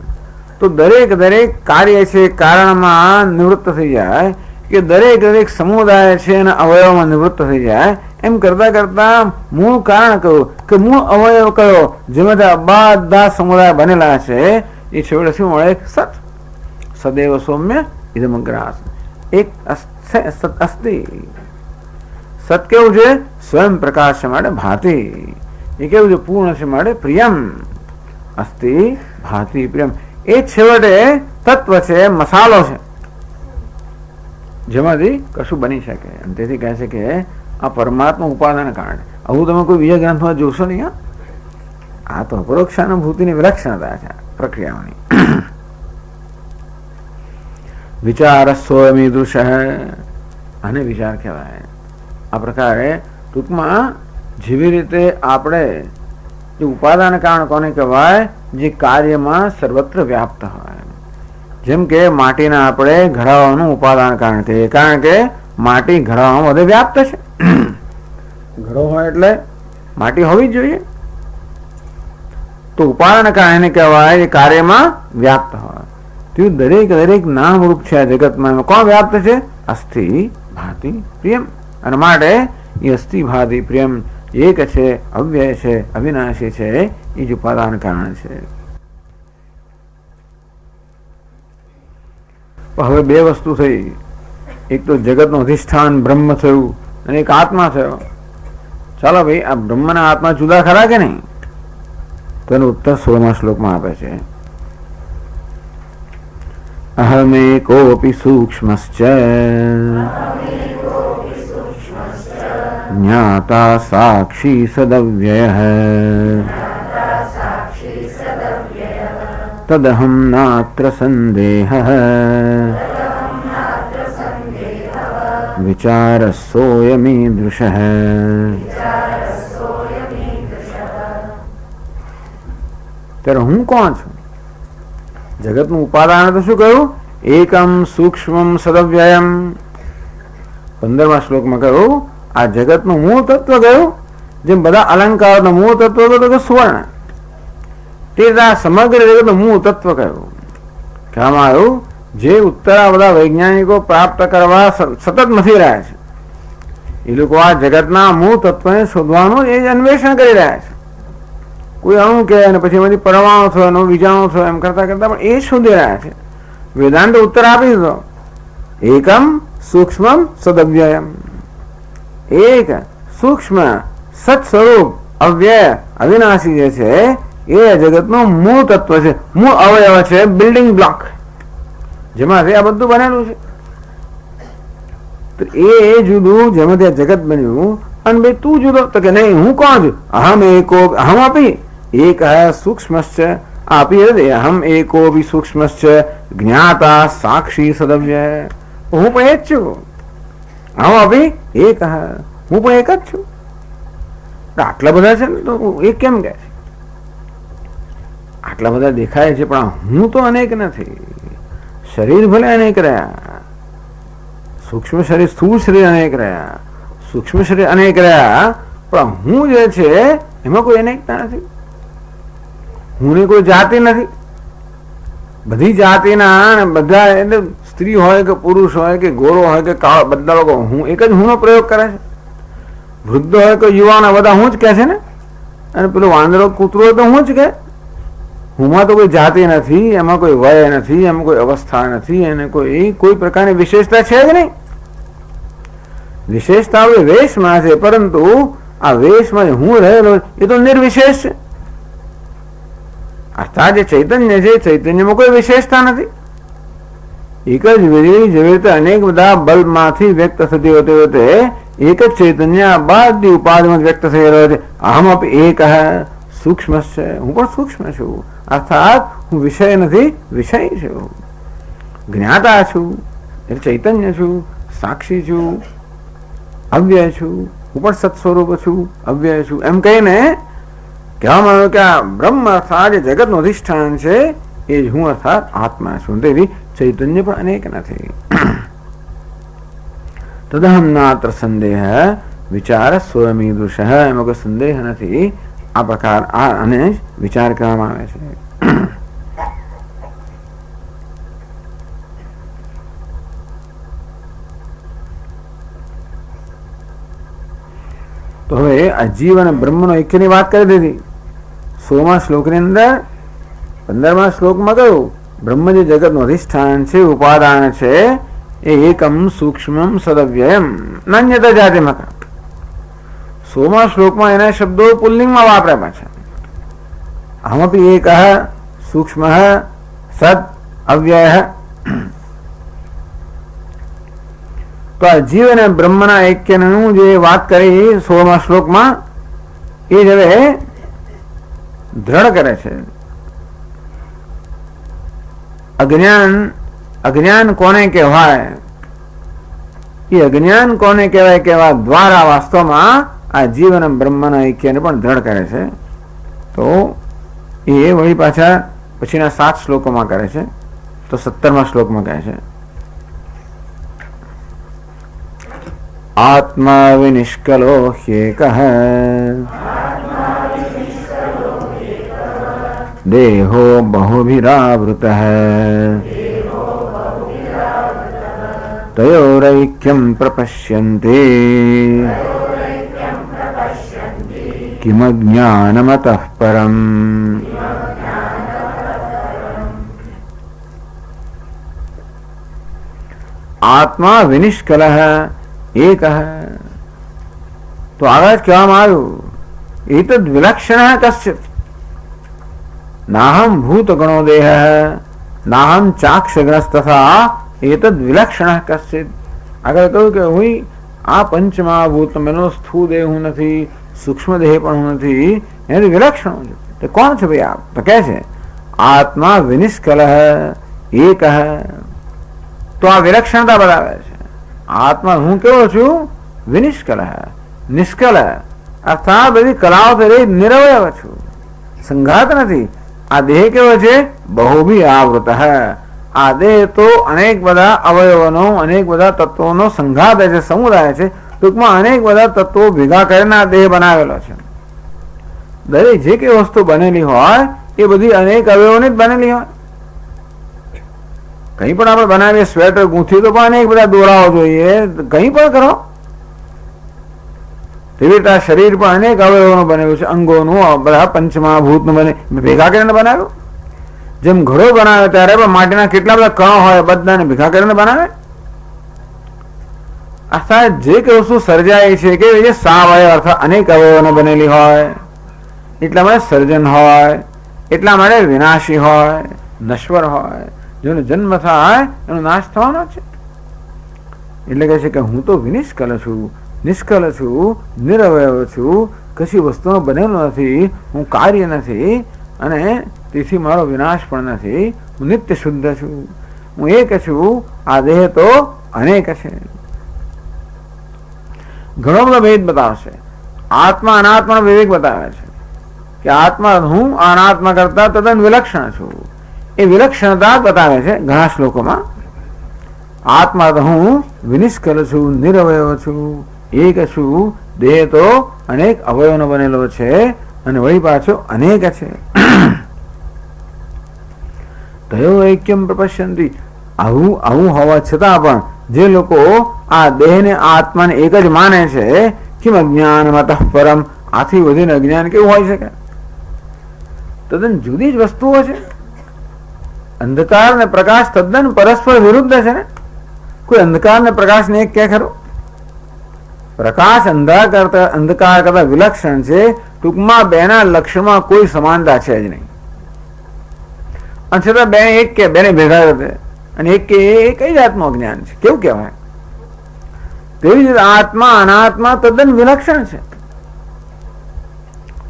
તો દરેક કાર્ય છે કારણમાં નિવૃત્ત થઈ જાય, કે દરેક સમુદાય છે એના અવયવમાં નિવૃત્ત થઈ જાય. એમ કરતા કરતા મૂળ કારણ કયું કે મૂળ અવયવ કયો જેમાં બધા સમુદાય બનેલા છે એ છેવટે શું મળે? સત. સદૈવ સૌમ્ય ઇદમગ્રાસ. એક સત અસ્તિ. સત કેવું છે? સ્વયં પ્રકાશ છે માટે ભાતિ. એ કેવું છે? પૂર્ણ છે માટે પ્રિયમ. અસ્તિ ભાતિ પ્રિયમ. એ છેવટે તત્વ છે, મસાલો છે જેમાંથી કશું બની શકે. અને તેથી કહે છે કે આ પરમાત્મા ઉપાદાન કારણ. આવું તમે કોઈ બીજા ગ્રંથમાં જોશો નહીં. આ તો અપરોક્ષાનુભૂતિની વિલક્ષણતા છે પ્રક્રિયાઓની. વિચાર સ્વમીદૃશ, આને વિચાર કહેવાય. આ પ્રકારે ટૂંકમાં જેવી રીતે આપણે જે ઉપાદાન કારણ કોને કહેવાય? જે કાર્યમાં સર્વત્ર વ્યાપ્ત હોય. જેમ કે માટીના આપણે ઘડાવાનું ઉપાદાન કારણ કહીએ, કારણ કે માટી ઘડાવામાં બધે વ્યાપ્ત છે. ઘડો હોય એટલે માટી હોવી જ જોઈએ. તો ઉપાદાન કારણ એને કહેવાય એ કાર્યમાં વ્યાપ્ત હોય. તો દરેક દરેક નામરૂપ છે આ જગતમાં. કોણ વ્યાપ્ત છે? અસ્થિ ભાતિ પ્રિયમ. અને માટે એ અસ્થિ ભાતિ પ્રિયમ એક છે, અવ્યય છે, અવિનાશી છે, એ જ ઉપાદાન કારણ છે. હવે બે વસ્તુ થઈ. એક તો જગતનું અધિષ્ઠાન બ્રહ્મ થયું અને એક આત્મા થયો. ચાલો ભાઈ, આ બ્રહ્મના આત્મા જુદા ખરા કે નહીં? તો એનો ઉત્તર 16મા શ્લોકમાં આપે છે. અહમેકોપી સૂક્ષ્મશ્ચ જ્ઞાતા સાક્ષી સદવ્યયઃ તદહં નાત્ર સંદેહઃ વિચારસોયમીદૃશઃ. ત્યારે હું કોણ છું? જગતનું ઉપાદાન તો શું કહ્યું? એકમ સૂક્ષ્મમ સદવ્યયમ. 15મા શ્લોકમાં કહ્યું આ જગતનું મૂળ તત્વ કયું? જેમ બધા અલંકારનું મૂળ તત્વ તો સુવર્ણ, તે આ સમગ્ર જગતનું મૂળ તત્વ કયું? કહેવામાં આવ્યું જે ઉત્તરા બધા વૈજ્ઞાનિકો પ્રાપ્ત કરવા સતત મથી રહ્યા છે. એ લોકો આ જગતના મૂળ તત્વને શોધવાનું એ જ અન્વેષણ કરી રહ્યા છે. કોઈ અણુ કહે અને પછી એમાંથી પરમાણુ થયો, એનો બીજાણુ થયો, એમ કરતા કરતા પણ એ શોધી રહ્યા છે. વેદાંત ઉત્તર આપી દીધો, એકમ સૂક્ષ્મમ સદવ્યયમ. એક સૂક્ષ્મ સત સ્વરૂપ અવ્યય અવિનાશી જે છે એ જગતનું મૂળ તત્વ છે, મૂળ અવયવ છે, બિલ્ડિંગ બ્લોક, જેમાંથી આ બધું બનેલું છે. તો એ જુદું જેમાંથી આ જગત બન્યું, અને ભાઈ તું જુદો, તો કે નહીં હું કોણ છું? અહમ એકો, અહમ આપી એક સૂક્ષ્મશ્ચ આપી, અહમ એકો બી સૂક્ષ્મશ્ચ જ્ઞાતા સાક્ષી સદવ્યય. હું પણ એ જ છું. અહમ આપી એક, હું પણ એક જ છું. આટલા બધા છે ને તો એ કેમ કહે છે? આટલા બધા દેખાય છે પણ હું તો અનેક નથી. શરીર ભલે અનેક રહ્યા, સૂક્ષ્મ શરીર, સ્થૂળ શરીર અનેક રહ્યા, સૂક્ષ્મ શરીર અનેક રહ્યા, પણ હું જે છે એમાં કોઈ અનેકતા નથી. હુંની કોઈ જાતિ નથી. બધી જાતિના બધા, એટલે સ્ત્રી હોય કે પુરુષ હોય કે ગોરો હોય કે કાળો, બધા લોકો હું એક જ હુંનો પ્રયોગ કરે છે. વૃદ્ધ હોય કે યુવાન, બધા હું જ કહે છે ને. અને પેલો વાંદરો કૂતરો હોય તો હું જ કહે. હુંમાં તો કોઈ જાતિ નથી, એમાં કોઈ વય નથી, એમાં કોઈ અવસ્થા નથી, એને કોઈ પ્રકારની વિશેષતા છે જ નહીં. વિશેષતા વેશમાં છે, પરંતુ આ વેશમાં હું રહેલો એ તો નિર્વિશેષ છે. અર્થાત જે ચૈતન્ય છે, ચૈતન્યમાં કોઈ વિશેષતા નથી. એક જ વીજળી જેવી રીતે અનેક બધા બલ્બમાંથી વ્યક્ત થતી હોતે એક જ ચૈતન્ય બધી ઉપાધિમાં વ્યક્ત થઈ રહ્યો છે. અહમ આપી એક સૂક્ષ્મ છે, હું પણ સૂક્ષ્મ છું. અર્થાત હું વિષય નથી, વિષય છું. જ્ઞાતા છું એટલે ચૈતન્ય છું, સાક્ષી છું, અવ્યય છું. હું પણ સત્સ્વરૂપ છું, અવ્યય છું. એમ કહીને કહેવામાં આવ્યું કે આ બ્રહ્મ અર્થાત જે જગતનું અધિષ્ઠાન છે એ જ હું અર્થાત આત્મા છું. તેથી ચૈતન્ય પણ અનેક નથી. તદહમ નાત્ર સંદેહ વિચાર સ્વયમીદૃશ. એમાં કોઈ સંદેહ નથી. આ પ્રકાર આને જ વિચાર કરવામાં આવે છે. તો હવે આ જીવ અને બ્રહ્મનો ઐક્યની વાત કરી દીધી 16મા શ્લોકની અંદર. 15મા શ્લોકમાં કહ્યું બ્રહ્મ જે જગતનું અધિષ્ઠાન છે, ઉપાદાન છે, એ એકમ સૂક્ષ્મમ સદવ્યયમ નાન્યતા જાતિમાં. 16મા શ્લોકમાં એના શબ્દો પુલ્લિંગમાં વાપર્યા છે. અહમપી એક સૂક્ષ્મ સદ અવ્યય. તો આ જીવ અને બ્રહ્મના ઐક્યનું જે વાત કરી 16મા શ્લોકમાં, એ જ હવે દ્રઢ કરે છે. અજ્ઞાન કોને કહેવાય? એ અજ્ઞાન કોને કહેવાય કેવા દ્વારા વાસ્તવમાં આ જીવ અને બ્રહ્મના ઐક્યને પણ દ્રઢ કરે છે. તો એ વળી પાછા પછીના 7 શ્લોકોમાં કરે છે. તો 17મા શ્લોકમાં કહે છે આત્મા વિનિષ્કલો ह्येकः देहो बहुभिरावृतः तयोरैक्यं प्रपश्यन्ते किमज्ञानमतः परम्। आत्मा विनिष्कलः एकः। तो आगे कहेવામાં આવ્યું एतद् विलक्षणः कश्चित् नाहं भूतगणो देहः नाहं चाक्षगणस्तथा एतद् विलक्षणः कश्चित्। આગળ કહ્યું કે હું આ પંચમહાભૂતમેનો સ્થૂળ દેહ હું નથી, સૂક્ષ્મ દેહ પણ હું નથી, એનું વિલક્ષણ હું છું. તો કોણ છે ભાઈ આપ? તો કહે છે આત્મા વિનિષ્કલઃ એકઃ. તો આ વિલક્ષણતા બતાવે છે. આત્મા હું કેવો છું? વિનિષ્કલઃ, નિષ્કલ, અર્થાત બધી કલાઓથી રહિત નિરવયવ છું, સંઘાત નથી. આ દેહ કેવો છે? બહુભી આવૃત. આ દેહ તો અનેક બધા અવયવોનો, અનેક બધા તત્વોનો સંઘાત છે, સમુદાય છે. ટૂંકમાં અનેક બધા તત્વો ભેગા કરીને આ દેહ બનાવેલો છે. દરેક જે કઈ વસ્તુ બનેલી હોય એ બધી અનેક અવયવોની જ બનેલી હોય. કંઈ પણ આપણે બનાવીએ, સ્વેટર ગૂંથી તો પણ અનેક બધા દોરાઓ જોઈએ, કંઈ પણ કરો. તેવી રીતે આ શરીર પણ અનેક અવયવોનું બનેલું છે, અંગોનું, બધા પંચમહાભૂતનું બને ભેગા કરીને બનાવ્યું. જેમ ઘડો બનાવે ત્યારે પણ માટીના કેટલા બધા કણો હોય, બધાને ભેગા કરીને બનાવે. અર્થાત જે કઈ વસ્તુ સર્જાય છે કે જે સાવયવ અર્થાત અનેક અવયવોને બનેલી હોય, એટલા માટે સર્જન હોય, એટલા માટે વિનાશી હોય, નશ્વર હોય. જેનો જન્મ થાય એનો નાશ થવાનો છે. એટલે કહે છે કે હું તો વિનિષ્કલ છું, નિષ્કલ છું, નિરવયવ છું, કશી વસ્તુનો બનેલો નથી, હું કાર્ય નથી, અને તેથી મારો વિનાશ પણ નથી. હું નિત્ય શુદ્ધ છું, હું એક છું. આ દેહ તો અનેક છે. ઘણો બધો ભેદ બતાવશે. આત્મા અનાત્માનો વિવેક બતાવે છે કે આત્મા હું અનાત્મા કરતા તદ્દન વિલક્ષણ છું. એ વિલક્ષણતા બતાવે છે ઘણા શ્લોકોમાં. આત્મા તો હું વિનિષ્કલ છું, નિરવયવ છું, એક છું. દેહ તો અનેક અવયવનો બનેલો છે અને વળી પાછો અનેક છે. તયો ઐક્યમ પ્રપશ્યંતિ. આવું હોવા છતાં પણ જે લોકો આ દેહને આત્માને એક જ માને છે, કિમ અજ્ઞાનમતઃ પરમ. આથી વધીને અજ્ઞાન કેવું હોય શકે? તદ્દન જુદી જ વસ્તુઓ છે. અંધકાર ને પ્રકાશ તદ્દન પરસ્પર વિરુદ્ધ છે ને. કોઈ અંધકાર ને પ્રકાશ ને એક કે ખરો? પ્રકાશ અંધકાર કરતા વિલક્ષણ છે. ટૂંકમાં બેના લક્ષણમાં કોઈ સમાનતા છે જ નહીં. અને છતાં બેને એક કે બેને ભેગા કરે અને એક કે એ કઈ જાતનું અજ્ઞાન છે? કેવું કહેવાય? તેવી જ રીતે આત્મા અનાત્મા તદ્દન વિલક્ષણ છે,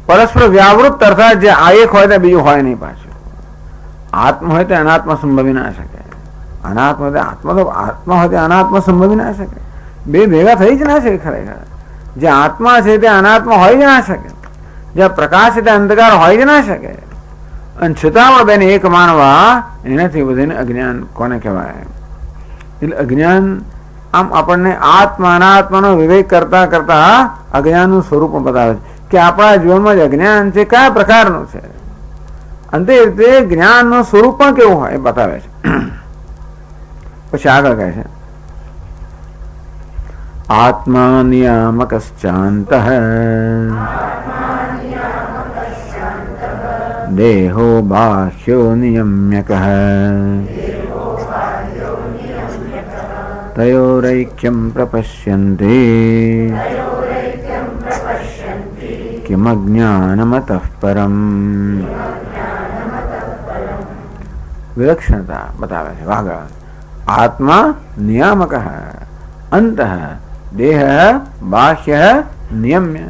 પરસ્પર વ્યાવૃત. અર્થાત જે આ એક હોય તો બીજું હોય નહીં પાછું. આત્મા હોય તો અનાત્મા સંભવી ના શકે, અનાત્મા હોય આત્મા તો આત્મા હોય તો અનાત્મા સંભવી ના શકે. બે ભેગા થઈ જ ના શકે ખરેખર. જે આત્મા છે તે અનાત્મા હોય જ ના શકે, જ્યાં પ્રકાશ છે તે અંધકાર હોય જ ના શકે. અને છતાં પણ બેને એક માનવા, એનાથી વધીને અજ્ઞાન કોને કહેવાય? એટલે અજ્ઞાન આમ આપણને આત્મા અનાત્માનો વિવેક કરતા કરતા અજ્ઞાનનું સ્વરૂપ પણ બતાવે છે કે આપણા જીવનમાં જે અજ્ઞાન છે કયા પ્રકારનું છે. અંતે રીતે જ્ઞાનનું સ્વરૂપ પણ કેવું હોય એ બતાવે છે. પછી આગળ કહે છે આત્મા નિયામકશ્ચાંતઃ દેહો બાહ્યો નિયમ્યકઃ તયોરૈક્યમ પ્રપશ્યન્તે કિમજ્ઞાનમતઃ પરમ. વિલક્ષણતા બતાવે છે આગળ. આત્મા નિયામક અંતઃ દેહ બાહ્ય નિયમ્ય.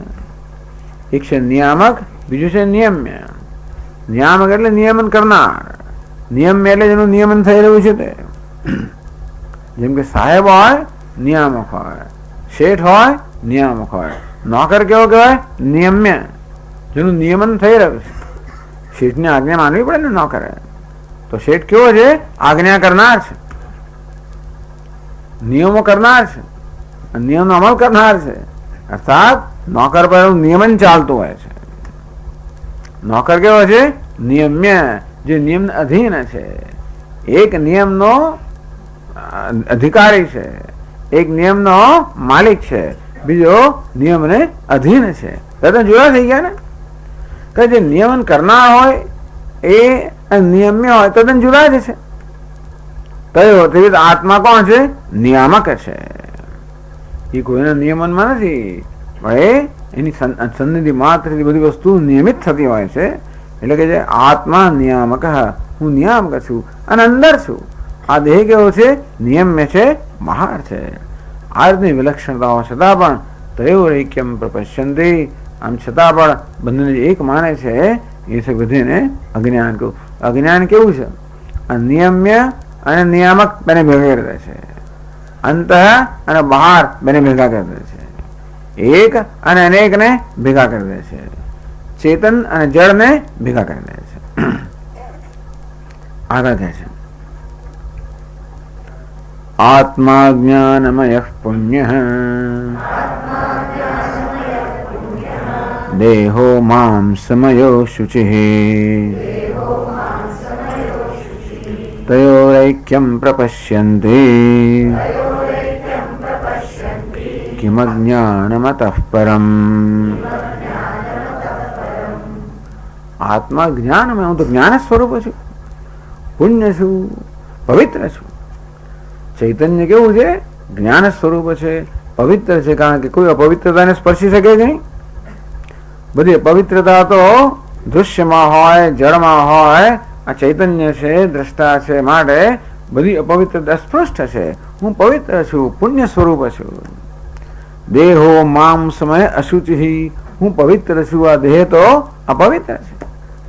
એક છે નિયામક, બીજું છે નિયમ્ય. નિયામક એટલે નિયમન કરનાર, નિયમ્ય એટલે જેનું નિયમન થઈ રહ્યું છે તે. જેમ કે સાહેબ હોય નિયામક હોય, શેઠ હોય નિયામક હોય, નોકર કેવો કહેવાય? નિયમ્ય, જેનું નિયમન થઈ રહ્યું છે. શેઠની આજ્ઞા માનવી પડે ને નોકરે. તો શેઠ કેવો છે? આજ્ઞા કરનાર છે, નિયમો કરનાર છે, નિયમનો અમલ કરનાર છે. અર્થાત નોકર પર નિયમન ચાલતું હોય છે. નોકર કેવો છે? નિયમ્ય, જે નિયમ અધીન છે. એક નિયમનો અધિકારી છે, એક નિયમનો માલિક છે, બીજો નિયમને અધીન છે. તદ્દન જુદા થઈ ગયા ને. કે જે નિયમન કરનાર હોય એ નિયમ્ય હોય, તદ્દન જુદા જ છે. તો આત્મા કોણ છે? નિયામક છે. એ કોઈના નિયમનમાં નથી, પણ એની સન્નિધિ માત્રથી બધી વસ્તુ નિયમિત થતી હોય છે. એટલે કે જે આત્મા નિયામક, હું નિયામક છું અને અંદર છું. આ દેહ કેવો છે? નિયમ્ય છે, બહાર છે. આ રીતની વિલક્ષણતાઓ છતાં પણ તયોરૈક્યમ પ્રપશ્યંતિ, આમ છતાં પણ બંનેને એક માને છે. એ છે બધીને અજ્ઞાન કહું. અજ્ઞાન કેવું છે? નિયમ્ય અને નિયામક બંને ભેગા કરે છે. અંતઃ અને બહાર બંને ભેગા કરી દે છે. એક અને અનેકને ભેગા કરી દે છે. ચેતન અને જળને ભેગા કરી દે છે. આગળ કહે છે આત્મા જ્ઞાનમય પુણ્ય દેહો માંસમયો શુચિ તયોરૈક્યમ પ્રપશ્યન્તિ કિમજ્ઞાનમતઃ પરમ. આત્મા જ્ઞાનમય, હું તો જ્ઞાન સ્વરૂપ છું, પુણ્ય છું, પવિત્ર છું. ચૈતન્ય કેવું છે? જ્ઞાન સ્વરૂપ છે, પવિત્ર છે. કારણ કે કોઈ અપવિત્રતાને સ્પર્શી શકે જ નહીં. બધી પવિત્રતા તો દૃશ્યમાં હોય, જળમાં હોય. આ ચૈતન્ય છે, દ્રષ્ટા છે, માટે બધી અપવિત્રતા સ્પષ્ટ છે. હું પવિત્ર છું, પુણ્ય સ્વરૂપ છું. દેહો માંસમય અશુચિ, હું પવિત્ર છું. આ દેહ તો અપવિત્ર છે.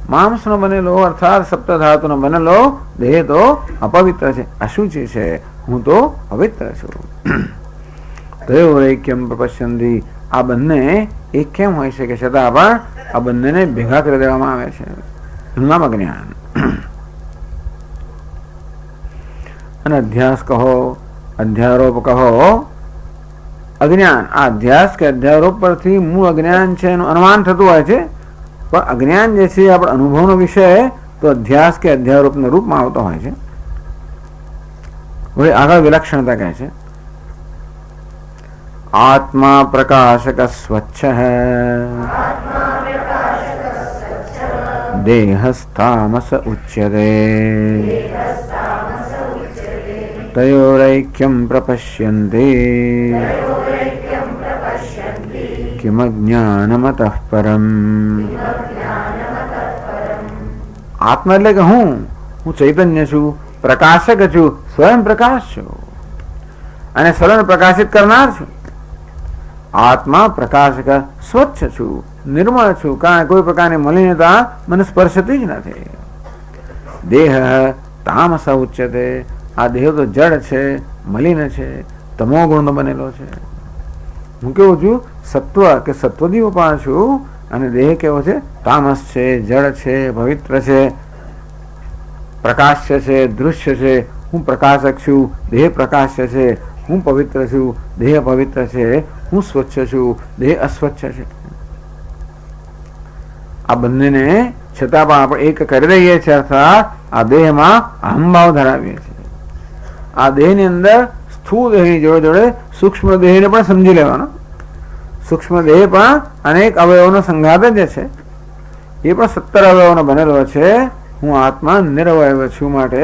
માંસનો બનેલો અર્થાત સપ્તધાતુનો બનેલો દેહ તો અપવિત્ર છે, અશુચિ છે. હું તો પવિત્ર છું. તયોરૈક્યમ પ્રપશ્યંતિ, આ બંને એક કેમ હોય છે કે છતાં પણ આ બંનેને ભેગા કરી દેવામાં આવે છે. એનું નામ અજ્ઞાન. અને અધ્યાસ કહો, અધ્યારોપ કહો, અજ્ઞાન. આ અધ્યાસ કે અધ્યારોપ પરથી મૂળ અજ્ઞાન છે એનું અનુમાન થતું હોય છે. પણ અજ્ઞાન જે છે આપણે અનુભવનો વિષય, તો અધ્યાસ કે અધ્યારોપના રૂપમાં આવતો હોય છે. હવે આગળ વિલક્ષણતા કહે છે આત્મા પ્રકાશક સ્વચ્છ દેહસ્તામસ ઉચ્યતે તયોરૈક્યમ પ્રપશ્યન્તે કિમજ્ઞાનમતઃ પરમ. આત્મા એટલે કે હું ચૈતન્ય છું, પ્રકાશક છું, સ્વયં પ્રકાશ છું અને સર્વને પ્રકાશિત કરનાર છું. આત્મા પ્રકાશક, સ્વચ્છ છું, નિર્મળ છું. કારણ કોઈ પ્રકારની મલિનતા મને સ્પર્શતી જ નથી. દેહ તામસ ઉચ્યતે, આ દેહ તો જડ છે, મલિન છે, તમો ગુણનો બનેલો છે. હું કેવું છું? સત્વ કે સત્વદીવ પણ છું. અને દેહ કેવો છે? તામસ છે, જળ છે, પવિત્ર છે, પ્રકાશ્ય છે, દૃશ્ય છે. હું પ્રકાશક છું, દેહ પ્રકાશ્ય છે. હું પવિત્ર છું, દેહ પવિત્ર છે. હું સ્વચ્છ છું, દેહ અસ્વચ્છ છે. આ બંનેને છતાં પણ આપણે એક કરી દઈએ છીએ. અર્થાત આ દેહમાં અહંભાવ ધરાવીએ છીએ. આ દેહની અંદર સ્થૂળ દેહની જોડે જોડે સૂક્ષ્મ દેહને પણ સમજી લેવાનો. સૂક્ષ્મ દેહ પણ અનેક અવયવોનો સંઘાત જ છે. એ પણ 17 અવયવોનો બનેલો છે. હું આત્મા નિરવયવ છું, માટે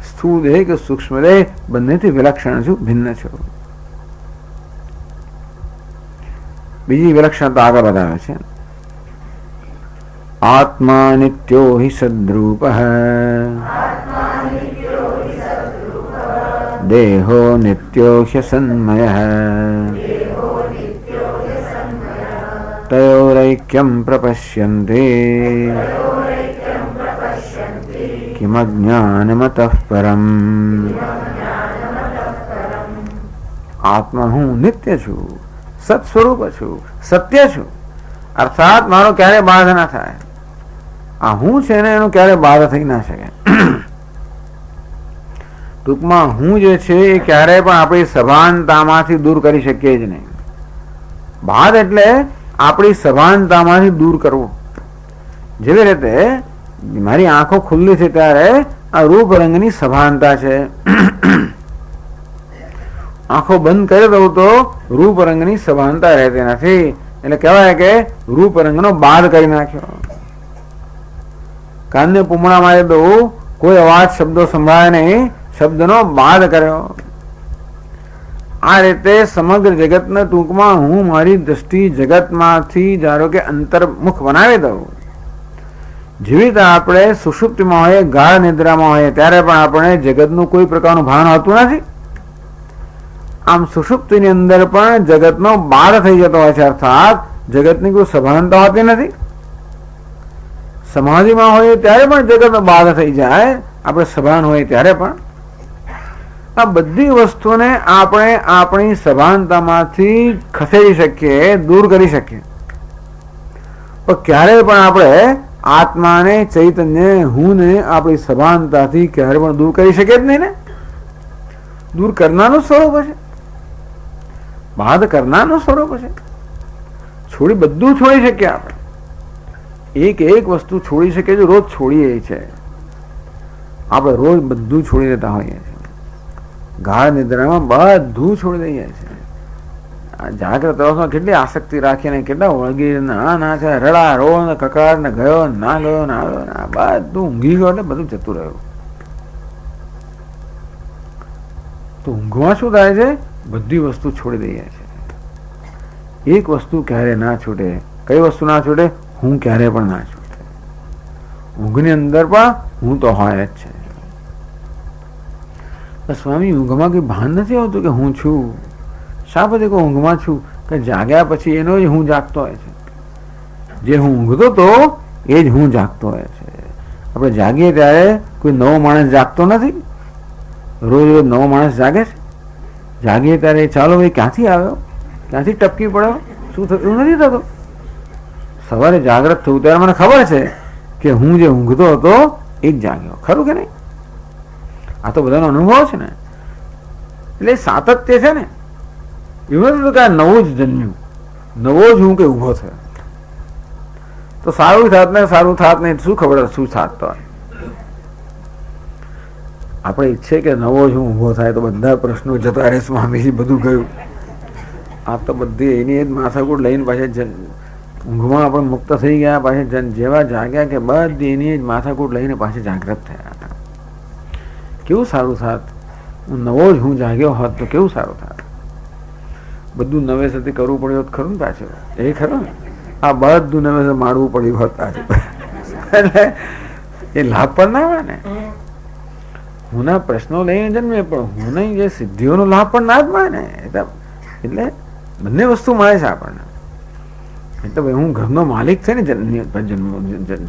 સ્થૂળ દેહ કે સૂક્ષ્મ દેહ બંનેથી વિલક્ષણ છું, ભિન્ન છું. બીજી વિલક્ષણતા આગળ બતાવે છે આત્મા નિત્યો હિ સદ્રૂપ દેહો નિત્યો હ્યસન્મય તયોરૈક્યમ પ્રપશ્યન્તે કિમજ્ઞાનમતઃ પરમ. આત્મા હું નિત્ય છું, સત સ્વરૂપ છું, સત્ય છું. અર્થાત મારો ક્યારે બાધ ના થાય. આ હું છે ને એનું ક્યારે બાધ થઈ ના શકે. ટૂંકમાં હું જે છે એ ક્યારેય પણ આપણી સભાનતામાંથી દૂર કરી શકીએ જ નહીં. બાદ એટલે આપણી સભાનતામાંથી દૂર કરવું. જેવી રીતે મારી આંખો ખુલ્લી છે ત્યારે આ રૂપ રંગની સભાનતા છે. આંખો બંધ કરી દઉં તો રૂપ રંગની સભાનતા રહેતી નથી. એટલે કહેવાય કે રૂપ રંગનો બાદ કરી નાખ્યો. કાનને પૂમણા મારી દઉં, કોઈ અવાજ શબ્દો સંભળાય નહીં, શબ્દનો બાદ કર્યો. આ રીતે સમગ્ર જગતને ટૂંકમાં હું મારી દ્રષ્ટિ જગતમાંથી ધારો કે અંતર્મુખ બનાવી દઉં. જેવી રીતે આપણે સુષુપ્તિમાં હોઈએ, ગાઢ નિદ્રામાં હોઈએ ત્યારે પણ આપણે જગતનું કોઈ પ્રકારનું ભાન હોતું નથી. આમ સુષુપ્તિની અંદર પણ જગતનો બાદ થઈ જતો હોય છે, અર્થાત જગતની કોઈ સભાનતા હોતી નથી. સમાધિમાં હોઈએ ત્યારે પણ જગતનો બાદ થઈ જાય, આપણે સભાન હોઈએ ત્યારે પણ. આ બધી વસ્તુને આપણે આપણી સભાનતામાંથી ખસેડી શકીએ, દૂર કરી શકીએ, પણ ક્યારેય પણ આપણે આત્માને, ચૈતન્ય, હું ને આપણી સભાનતાથી ક્યારે પણ દૂર કરી શકીએ જ નહીં ને. દૂર કરનારનું સ્વરૂપ છે, બાદ કરનારનું સ્વરૂપ છે. બધું છોડી શકીએ આપણે. એક વસ્તુ છોડી શકીએ, રોજ છોડીએ છે આપણે. રોજ બધું છોડી દેતા હોઈએ છીએ. ગાઢ નિદ્રામાં બધું છોડી દઈએ છીએ. જાગ્રત અવસ્થામાં કેટલી આસક્તિ રાખીને કેટલા વળગી ના છે, રડા રો ને કકડાટ ને ગયો ના ગયો ના આવ્યો, બધું ઊંઘી ગયો એટલે બધું જતું રહ્યું. તો ઊંઘમાં શું થાય છે? બધી વસ્તુ છોડી દઈએ છીએ. એક વસ્તુ ક્યારે ના છૂટે. કઈ વસ્તુ ના છૂટે? હું ક્યારે પણ ના છૂટે. ઊંઘની અંદર પણ હું તો હોય જ છે. સ્વામી, ઊંઘમાં કઈ ભાન નથી આવતું કે હું છું? શા પછી કોઈ ઊંઘમાં છું? કે જાગ્યા પછી એનો જ હું જાગતો હોય છે. જે હું ઊંઘતો તો એ જ હું જાગતો હોય છે. આપણે જાગીએ ત્યારે કોઈ નવો માણસ જાગતો નથી. રોજ રોજ નવો માણસ જાગે છે. જાગીએ ત્યારે ચાલો ભાઈ ક્યાંથી આવ્યો, ક્યાંથી ટપકી પડ્યો, શું થતું નથી થતું. સવારે જાગ્રત થયું ત્યારે મને ખબર છે કે હું જે ઊંઘતો હતો એ જ જાગ્યો. ખરું કે નહીં? આ તો બધાનો અનુભવ છે ને. એટલે સાતત્ય છે ને. એવું નથી કે નવું જ જન્મ્યું, નવો જ હું કે ઊભો થયો તો સારું થાત ને સારું થાત નહીં, શું ખબર શું થાત. તો આપણે ઈચ્છે કે નવો જ હું ઊભો થાય તો બધા પ્રશ્નો જતા રહે. સ્વામીજી બધું ગયું. આ તો બધી એની જ માથાકૂટ લઈને પાછા ઊંઘમાં આપણે મુક્ત થઈ ગયા. પાછા જેવા જાગ્યા કે બધી એની જ માથાકૂટ લઈને પાછા જાગ્રત થયા. કેવું સારું થાત. નવો જ હું જાગ્યો હોત તો કેવું સારું થાત. બધું નવેસરથી કરવું પડ્યું હોત ખરું ને પાછું. એ ખરું ને. આ બધું નવેસર મારવું પડ્યું હોત પાછું. એટલે એ લાભ પણ ના આવે ને. હુંના પ્રશ્નો લઈને જન્મે પણ હુંની જે સિદ્ધિઓનો લાભ પણ ના જ મળે ને. એટલે બંને વસ્તુ મળે છે આપણને. એટલે ભાઈ હું ઘરનો માલિક છે ને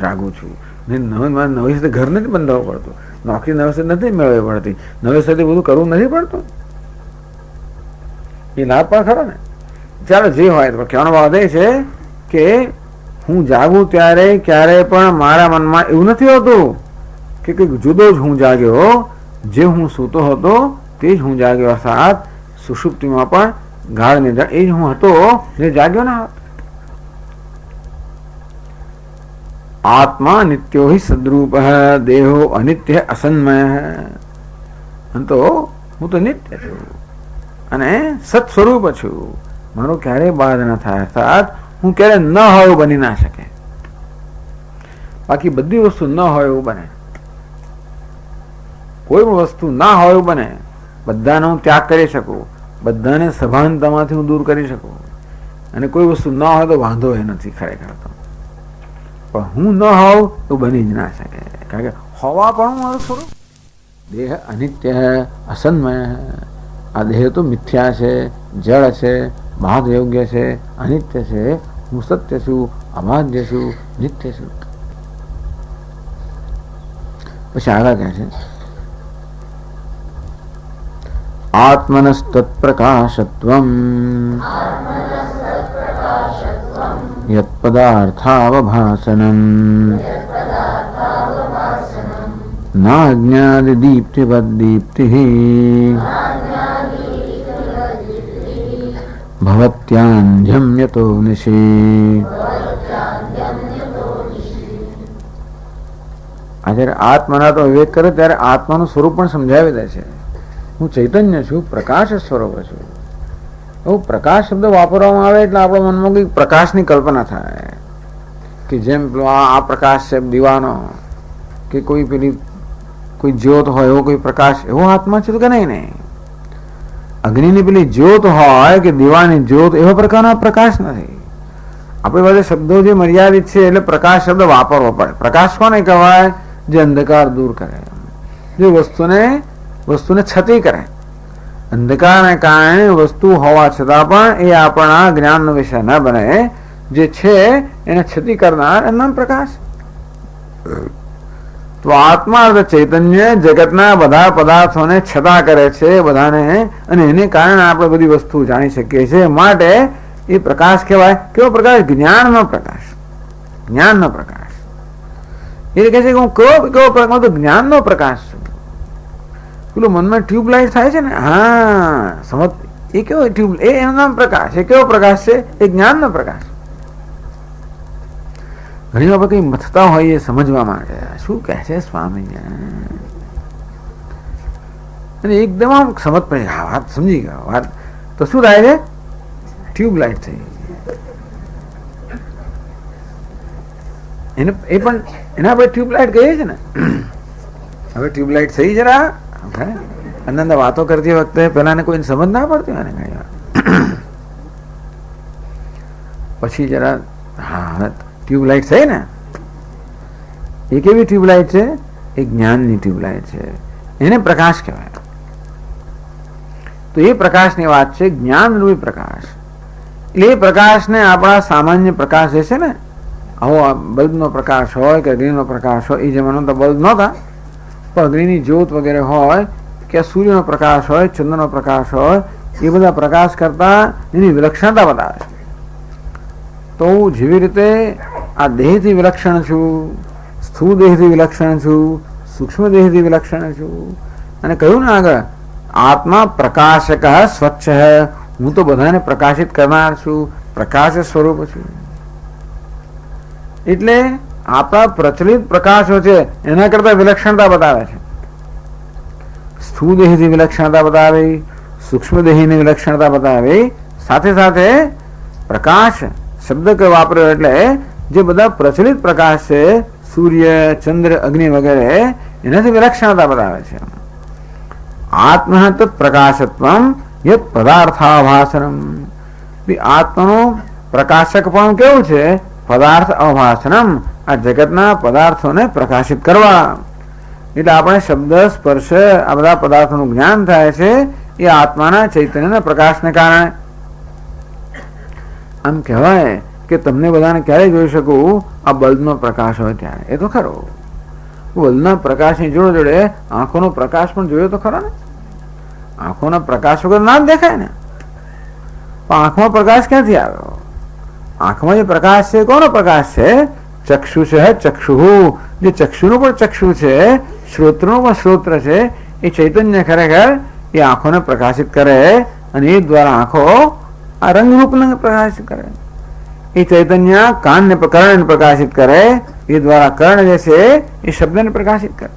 જાગું છું. નવી સાથે ઘર નથી બંધાવવું પડતું. નોકરી નવેસર નથી મેળવવી પડતી. નવેસરથી બધું કરવું નથી પડતું. એ લાભ પણ ખરો ને. ચાલો જે હોય તો કહેવાનો વાત એ છે કે હું જાગું ત્યારે ક્યારે પણ મારા મનમાં એવું નથી હોતું કે કંઈક જુદો જ હું જાગ્યો. જે હું સૂતો હતો તે જ હું જાગ્યો. અર્થાત સુષુપ્તિમાં પણ ગાઢ નિદ્રા એ જ હું હતો જે જાગ્યો ના હતો. આત્મા નિત્યો હિ સદ્રૂપ દેહો અનિત્ય અસન્મય. તો હું તો નિત્ય છું અને સત સ્વરૂપ છું. મારો ક્યારેય બાદ ન થાય. અર્થાત હું ક્યારે ન હોય બની ના શકે. બાકી બધી વસ્તુ ન હોય એવું બને. કોઈ પણ વસ્તુ ના હોય એવું બને. બધાનો હું ત્યાગ કરી શકું. બધાને સભાનતામાંથી હું દૂર કરી શકું. અને કોઈ વસ્તુ ન હોય તો વાંધો એ નથી ખરેખર. તો પણ હું ન હોઉં તો બની જ ના શકે. કારણ કે હોવા પણ મારું સ્વરૂપ. દેહ અનિત્ય અસન્મય. આ દેહ તો મિથ્યા છે, જળ છે, બાદ યોગ્ય છે, અનિત્ય છે. હું સત્ય છું, અબાધ્ય છું, નિત્ય છું. પછી આગળ કહે છે આત્મનસ્તત્પ્રકાશત્વમ યત્પદાર્થાવભાસનમ ના જ્ઞાતિ દીપ્તિવદ દીપ્તિ ભવત્યાંધ્યમ્યતો નિશી. જ્યારે આત્માના તો વિવેક કરે ત્યારે આત્માનું સ્વરૂપ પણ સમજાવી દે છે. હું ચૈતન્ય છું, પ્રકાશ સ્વરૂપ છું. એવું પ્રકાશ શબ્દ વાપરવામાં આવે એટલે આપણા મનમાં કંઈક પ્રકાશની કલ્પના થાય કે જેમ આ પ્રકાશ છે દીવાનો, કે કોઈ પેલી કોઈ જ્યોત હોય એવો કોઈ પ્રકાશ, એવો આત્મા છે તો કે નહીં. નહીં, અગ્નિની પેલી જ્યોત હોય કે દીવાની જ્યોત, એવા પ્રકારનો પ્રકાશ નથી. આપણી પાસે શબ્દો જે મર્યાદિત છે એટલે પ્રકાશ શબ્દ વાપરવો પડે. પ્રકાશ કોને કહેવાય? જે અંધકાર દૂર કરે, જે વસ્તુને છતી કરે. અંધકારને કારણે વસ્તુ હોવા છતાં પણ એ આપણા જ્ઞાનનો વિષય ન બને, જે છે એને છતી કરનાર એનું નામ પ્રકાશ. તો આત્મા અર્થ ચૈતન્ય જગતના બધા પદાર્થોને છતા કરે છે બધાને, અને એને કારણે આપણે બધી વસ્તુ જાણી શકીએ છીએ. માટે એ પ્રકાશ કહેવાય. કેવો પ્રકાશ? જ્ઞાનનો પ્રકાશ. જ્ઞાનનો પ્રકાશ એ કહે છે કે હું કેવો પ્રકાશ? તો જ્ઞાનનો પ્રકાશ છું. પેલું મનમાં ટ્યુબલાઇટ થાય છે ને, હા સમજ, એ કેવો ટ્યુબ, એનું નામ પ્રકાશ. એ કેવો પ્રકાશ છે? એ જ્ઞાનનો પ્રકાશ. ઘણી વાર કઈ મથતા હોય સમજવા માટે, શું કહે છે સ્વામી, અને એકદમ આમ સમજ પડી, હા વાત સમજી ગયો વાત, તો શું થાય છે? ટ્યુબલાઇટ થઈ. એને એ પણ એને આપણે ટ્યુબલાઇટ કહીએ છીએ ને. હવે ટ્યુબલાઇટ થઈ જરા અંદર વાતો કરતી વખતે પેલાને કોઈને સમજ ના પડતી હોય ને ઘણી વાર, પછી જરા હા હવે ટ્યુબલાઇટ થઈ ને. એ કેવી ટ્યુબલાઇટ છે? એ જ્ઞાનની ટ્યુબલાઇટ છે. એને પ્રકાશ કહેવાય. તો એ પ્રકાશની વાત છે, જ્ઞાનરૂપી પ્રકાશ. એટલે એ પ્રકાશને આપણા સામાન્ય પ્રકાશ જે છે ને, આવો બલ્બનો પ્રકાશ હોય કે અગ્નિનો પ્રકાશ હોય, એ જમાનો તો બલ્બ નહોતા, પણ અગ્નિની જ્યોત વગેરે હોય કે સૂર્યનો પ્રકાશ હોય, ચંદ્રનો પ્રકાશ હોય, એ બધા પ્રકાશ કરતા એની વિલક્ષણતા બતાવે છે. તો જેવી રીતે આ દેહથી વિલક્ષણ છું, સ્થૂળ દેહથી વિલક્ષણ છું, સૂક્ષ્મ દેહથી વિલક્ષણ છું, અને કહ્યું ને આગળ આત્મા પ્રકાશક સ્વચ્છ હૈ, હું તો બધાને પ્રકાશિત કરનાર છું, પ્રકાશ સ્વરૂપ છું. એટલે આપણા પ્રચલિત પ્રકાશો છે એના કરતા વિલક્ષણતા બતાવે છે. સ્થૂળ દેહથી વિલક્ષણતા બતાવી, સૂક્ષ્મ દેહીની વિલક્ષણતા બતાવી, સાથે સાથે પ્રકાશ શબ્દ વાપર્યો એટલે જે બધા પ્રચલિત પ્રકાશ છે, સૂર્ય, ચંદ્ર, અગ્નિ વગેરે, એનાથી વિલક્ષણતા બતાવે છે. આત્મા તત્ પ્રકાશત્વમ યત પદાર્થાભાસનમ. આત્માનું પ્રકાશક પણ કેવું છે? પદાર્થ અભાસનમ, આ જગતના પદાર્થોને પ્રકાશિત કરવા. એટલે આપણે શબ્દ સ્પર્શ આ બધા પદાર્થોનું જ્ઞાન થાય છે એ આત્માના ચૈતન્યના પ્રકાશને કારણે. આમ કહેવાય કે તમને બધાને ક્યારે જોઈ શકું? આ બલ્બનો પ્રકાશ હોય ત્યારે. એ તો ખરો, બલ્બના પ્રકાશની જોડે જોડે આંખોનો પ્રકાશ પણ જોયો તો ખરો ને. આંખોના પ્રકાશ વગર ના જ દેખાય ને. પણ આંખમાં પ્રકાશ ક્યાંથી આવ્યો? આંખમાં જે પ્રકાશ છે કોનો પ્રકાશ છે? ચક્ષુ છે, ચક્ષુ, જે ચક્ષુનું પણ ચક્ષુ છે, શ્રોત્રનું પણ શ્રોત્ર છે, એ ચૈતન્ય ખરેખર એ આંખોને પ્રકાશિત કરે, અને એ દ્વારા આંખો આ રંગરૂપને પ્રકાશિત કરે. એ ચૈતન્ય કાનને કર્ણને પ્રકાશિત કરે, એ દ્વારા કર્ણ જે છે એ શબ્દને પ્રકાશિત કરે.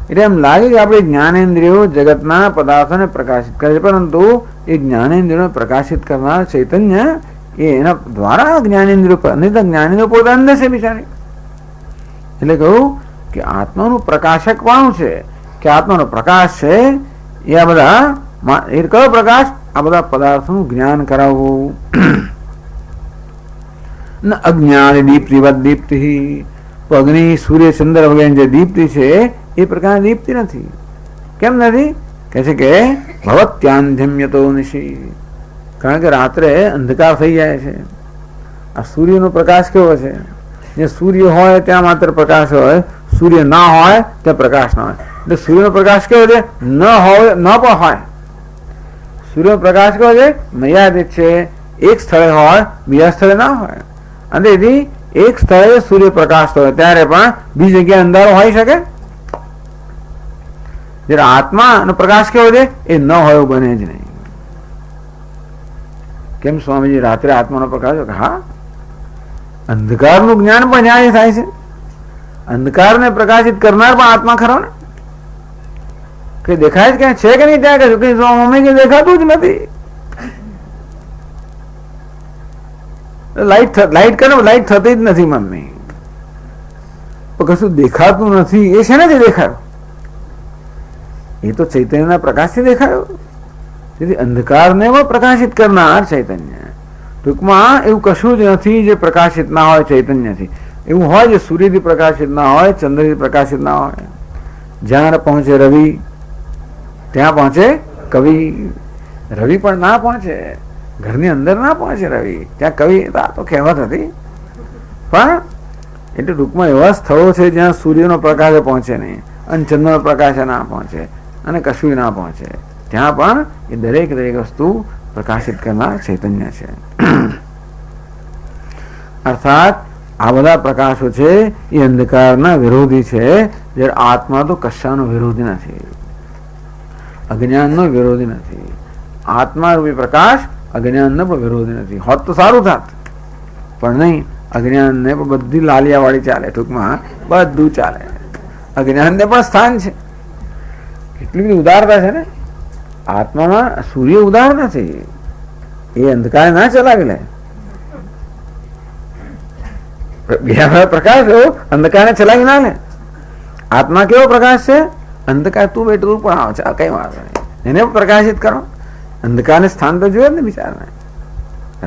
એટલે એમ લાગે કે આપણે જ્ઞાનેન્દ્રિયો જગતના પદાર્થોને પ્રકાશિત કરે છે, પરંતુ એ જ્ઞાનેન્દ્રિયોને પ્રકાશિત કરનાર ચૈતન્ય એના દ્વારા જ્ઞાનેન્દ્રિયો, નહીં તો જ્ઞાનેન્દ્રિયો પોતે અંદર છે બિચારી. એટલે કહ્યું કે આત્માનું પ્રકાશક પણ છે, કે આત્માનો પ્રકાશ છે એ આ બધા, એ કયો પ્રકાશ? આ બધા પદાર્થોનું જ્ઞાન કરાવવું. અજ્ઞાન દીપ્તિવદ દીપ્તિ. અગ્નિ, સૂર્ય, ચંદ્ર વગેરે જે દીપ્તિ છે એ પ્રકારની દીપ્તિ નથી. કેમ નથી? કહે છે કે ભવત્યાંધ્યમ્યતો નિશી. કારણ કે રાત્રે અંધકાર થઈ જાય છે. આ સૂર્યનો પ્રકાશ કેવો છે? જે સૂર્ય હોય ત્યાં માત્ર પ્રકાશ હોય, સૂર્ય ના હોય ત્યાં પ્રકાશ ના હોય. એટલે સૂર્યનો પ્રકાશ કેવો છે? ન હોય, ન પણ હોય. સૂર્યનો પ્રકાશ કેવો છે? મર્યાદિત છે. એક સ્થળે હોય, બીજા સ્થળે ના હોય. અને તેથી એક સ્થળે સૂર્ય પ્રકાશ હોય ત્યારે પણ બીજી જગ્યાએ અંધારો હોઈ શકે? જ્યારે આત્માનો પ્રકાશ કેવો છે એ ન હોય બને જ નહીં. કેમ સ્વામીજી રાત્રે આત્માનો પ્રકાશ? હા, અંધકારનું જ્ઞાન પણ ન્યાય થાય છે. અંધકારને પ્રકાશિત કરનાર પણ આત્મા ખરો ને. કઈ દેખાય જ ક્યાં છે કે નહીં? ત્યાં કશું કઈ મમ્મી કે દેખાતું જ નથી. લાઈટ કરે, લાઈટ થતી જ નથી મમ્મી. કશું દેખાતું નથી. એ છે ને જે દેખાયું એ તો ચૈતન્યના પ્રકાશથી દેખાયું. તેથી અંધકારને પણ પ્રકાશિત કરનાર ચૈતન્ય. ટૂંકમાં એવું કશું જ નથી જે પ્રકાશિત ના હોય ચૈતન્યથી. એવું હોય જે સૂર્યથી પ્રકાશિત ના હોય, ચંદ્રથી પ્રકાશિત ના હોય. જ્યાં પહોંચે રવિ ત્યાં પહોંચે કવિ. રવિ પણ ના પહોંચે, ઘરની અંદર ના પહોંચે રવિ, ત્યાં કવિ. આ તો કહેવત હતી. પણ એટલે ટૂંકમાં એવા સ્થળો છે જ્યાં સૂર્યનો પ્રકાશ પહોંચે નહીં અને ચંદ્રનો પ્રકાશ ના પહોંચે અને કશું ના પહોંચે. ત્યાં પણ એ દરેક વસ્તુ પ્રકાશિત કરનાર ચૈતન્ય છે. અર્થાત આ બધા પ્રકાશો છે એ અંધકારના વિરોધી છે. જ્યારે આત્મા તો કશાનો વિરોધી નથી, અજ્ઞાનનો વિરોધી નથી. આત્મા રૂપી પ્રકાશ અજ્ઞાનનો પણ વિરોધી નથી. હોત તો સારું થાત, પણ નહીં. અજ્ઞાનને પણ બધી લાલિયા વાળી ચાલે. ટૂંકમાં બધું ચાલે. અજ્ઞાનને પણ સ્થાન છે. કેટલી બધી ઉદારતા છે ને આત્મામાં. સૂર્ય ઉદાર નથી, એ અંધકાર ના ચલાવી લે. પ્રકાશ એવો અંધકારને ચલાવી ના લે. આત્મા કેવો પ્રકાશ છે? અંધકાર તું બેઠું પણ આવે છે, કઈ વાત નહીં. એને પણ પ્રકાશિત કરો. અંધકારને સ્થાન તો જોઈએ ને બિચારને.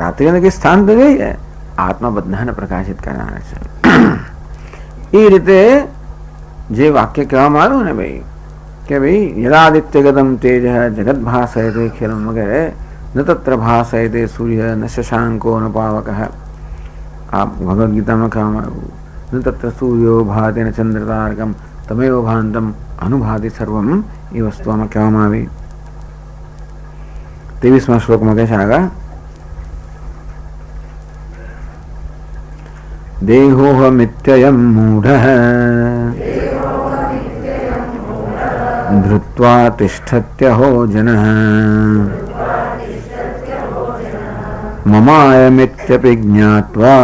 રાત્રિને કઈ સ્થાન તો જોઈએ. આત્મા બધાને પ્રકાશિત કરનાર છે. એ રીતે જે વાક્ય કહેવામાં આવ્યું ને ભાઈ કે ભાઈ યદાદિત્ય ગદમ તેજ જગત ભાસયતે ખેલમ વગેરે ન તત્ર ભાસયતે સૂર્ય ન શશાંકો ન પાવક. આ ભગવદ્ ગીતામાં કહેવામાં આવ્યું ન તત્ર સૂર્યો ભાતે ન ચંદ્રતારકમ તમેવ ભાંતમ અનુભાતિ સર્વમ. એ વસ્તુ આમાં કહેવામાં આવી. 23મા શ્લોકમાં કહે છે આગળ, દેહોહમિત્યયં મૂઢઃ ધૃત્વા તિષ્ઠત્યહો જનઃ મમાયમિત્યપી જ્ઞાત્વા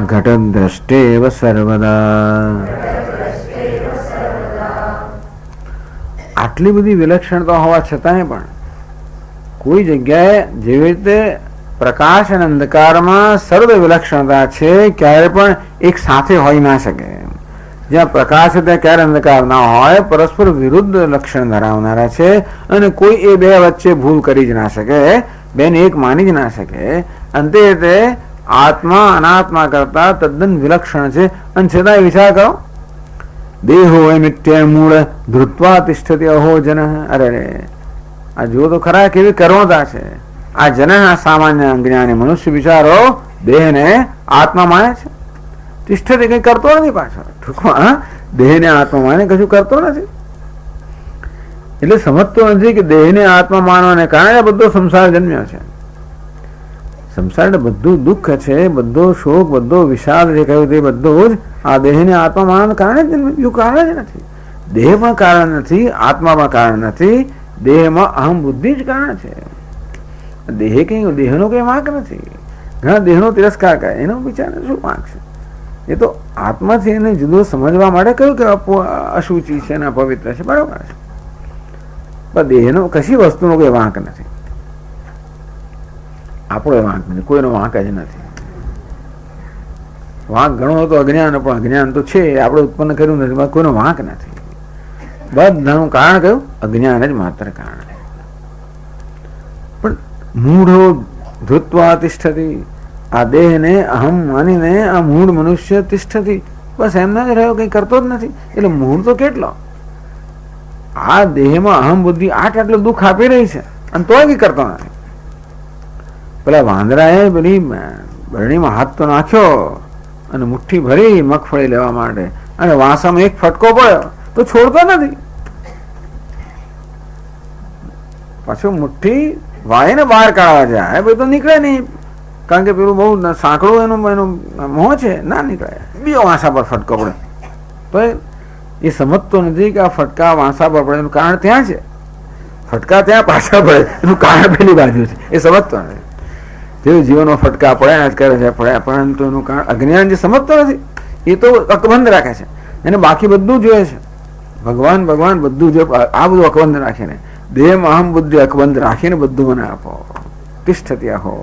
ઘટદ્રષ્ટેવ સર્વદા. આટલી બધી વિલક્ષણતા હોવા છતાંય પણ કોઈ જગ્યાએ જેવી રીતે પ્રકાશ અને અંધકારમાં સર્વ વિલક્ષણતા છે, ક્યારે પણ એક સાથે હોઈ ના શકે. જ્યાં પ્રકાશ છે ત્યાં ક્યારે અંધકાર ના હોય. પરસ્પર વિરુદ્ધ લક્ષણ ધરાવનારા છે અને કોઈ એ બે વચ્ચે ભૂલ કરી જ ના શકે, બેને એક માની જ ના શકે. અંતે તે આત્મા અનાત્મા કરતા તદ્દન વિલક્ષણ છે. અને છતાં વિચાર કરો, દેહો નિત્ય મૂળ ધૃત્વા તિષ્ઠતિ અહો જન. અરે આ જુઓ તો ખરા કેવી કર્મતા છે. આ જન સામાન્ય જ્ઞાની મનુષ્ય વિચારો દેહને આત્મા માને છે. તિષ્ઠતિ કઈ કરતો નથી પાછળ. ટૂંકમાં દેહને આત્મા માને કશું કરતો નથી. એટલે સમજતો નથી કે દેહને આત્મા માનવાને કારણે બધો સંસાર જન્મ્યો છે. સંસાર બધું દુઃખ છે, બધો શોક, બધો વિષાદ જે કહ્યું તે બધું જ આ દેહને આત્મા માનવાને કારણે જ જન્મ્યું. કારણ જ નથી. દેહ પણ કારણ નથી, આત્મા પણ કારણ નથી. દેહમાં અહમ બુદ્ધિ જ કારણ છે. દેહ કઈ દેહનો કઈ વાંક નથી. ઘણા દેહનો તિરસ્કાર કરે, એનો વિચાર શું વાંક છે? એ તો આત્માથી એને જુદો સમજવા માટે કહ્યું કે અશુચિ છે અને અપવિત્ર છે, બરોબર છે. પણ દેહનો કશી વસ્તુનો કોઈ વાંક નથી. આપણો વાંક નથી, કોઈનો વાંક જ નથી. વાંક ઘણો હતો અજ્ઞાન, પણ અજ્ઞાન તો છે, આપણે ઉત્પન્ન કર્યું નથી. કોઈનો વાંક નથી. બધાનું કારણ કયું? અજ્ઞાન જ માત્ર કારણ. પણ મૂઢો ધૃત્વા તિષ્ઠતિ. આ દેહને અહમ માનીને આ મૂળ મનુષ્ય તિષ્ઠતિ, બસ એમના જ રહ્યો, કઈ કરતો જ નથી. એટલે મૂળ તો કેટલો આ દેહમાં અહમ બુદ્ધિ આટલું દુઃખ આપી રહી છે અને તોય કઈ કરતો નથી. પેલા વાંદરાએ પેલી બરણીમાં હાથ તો નાખ્યો અને મુઠ્ઠી ભરી મગફળી લેવા માટે, અને વાંસામાં એક ફટકો પડ્યો તો છોડતો નથી. પાછું મુઠ્ઠી વાળીને બહાર કાઢવા જાય ભાઈ તો નીકળે નહીં, કારણ કે પેલું બહુ સાંકડું એનું મોહ છે, ના નીકળે. બીજો વાંસા પર ફટકો પડે તો એ સમજતો નથી કે આ ફટકા વાંસા પર પડે એનું કારણ ત્યાં છે, ફટકા ત્યાં પાછા પડે એનું કારણ પેલી બાજુ છે, એ સમજતો નથી. જેવું જીવનમાં ફટકા પડ્યા જ કરે છે, પડ્યા, પરંતુ એનું કારણ અજ્ઞાન જે સમજતો નથી એ તો અકબંધ રાખે છે, એને બાકી બધું જોઈએ છે. ભગવાન ભગવાન બધું જો આ બધું અકબંધ રાખીને, દેહમાં અહમ બુદ્ધિ અકબંધ રાખીને બધું મને આપો, તિષ્ઠતિ આહો.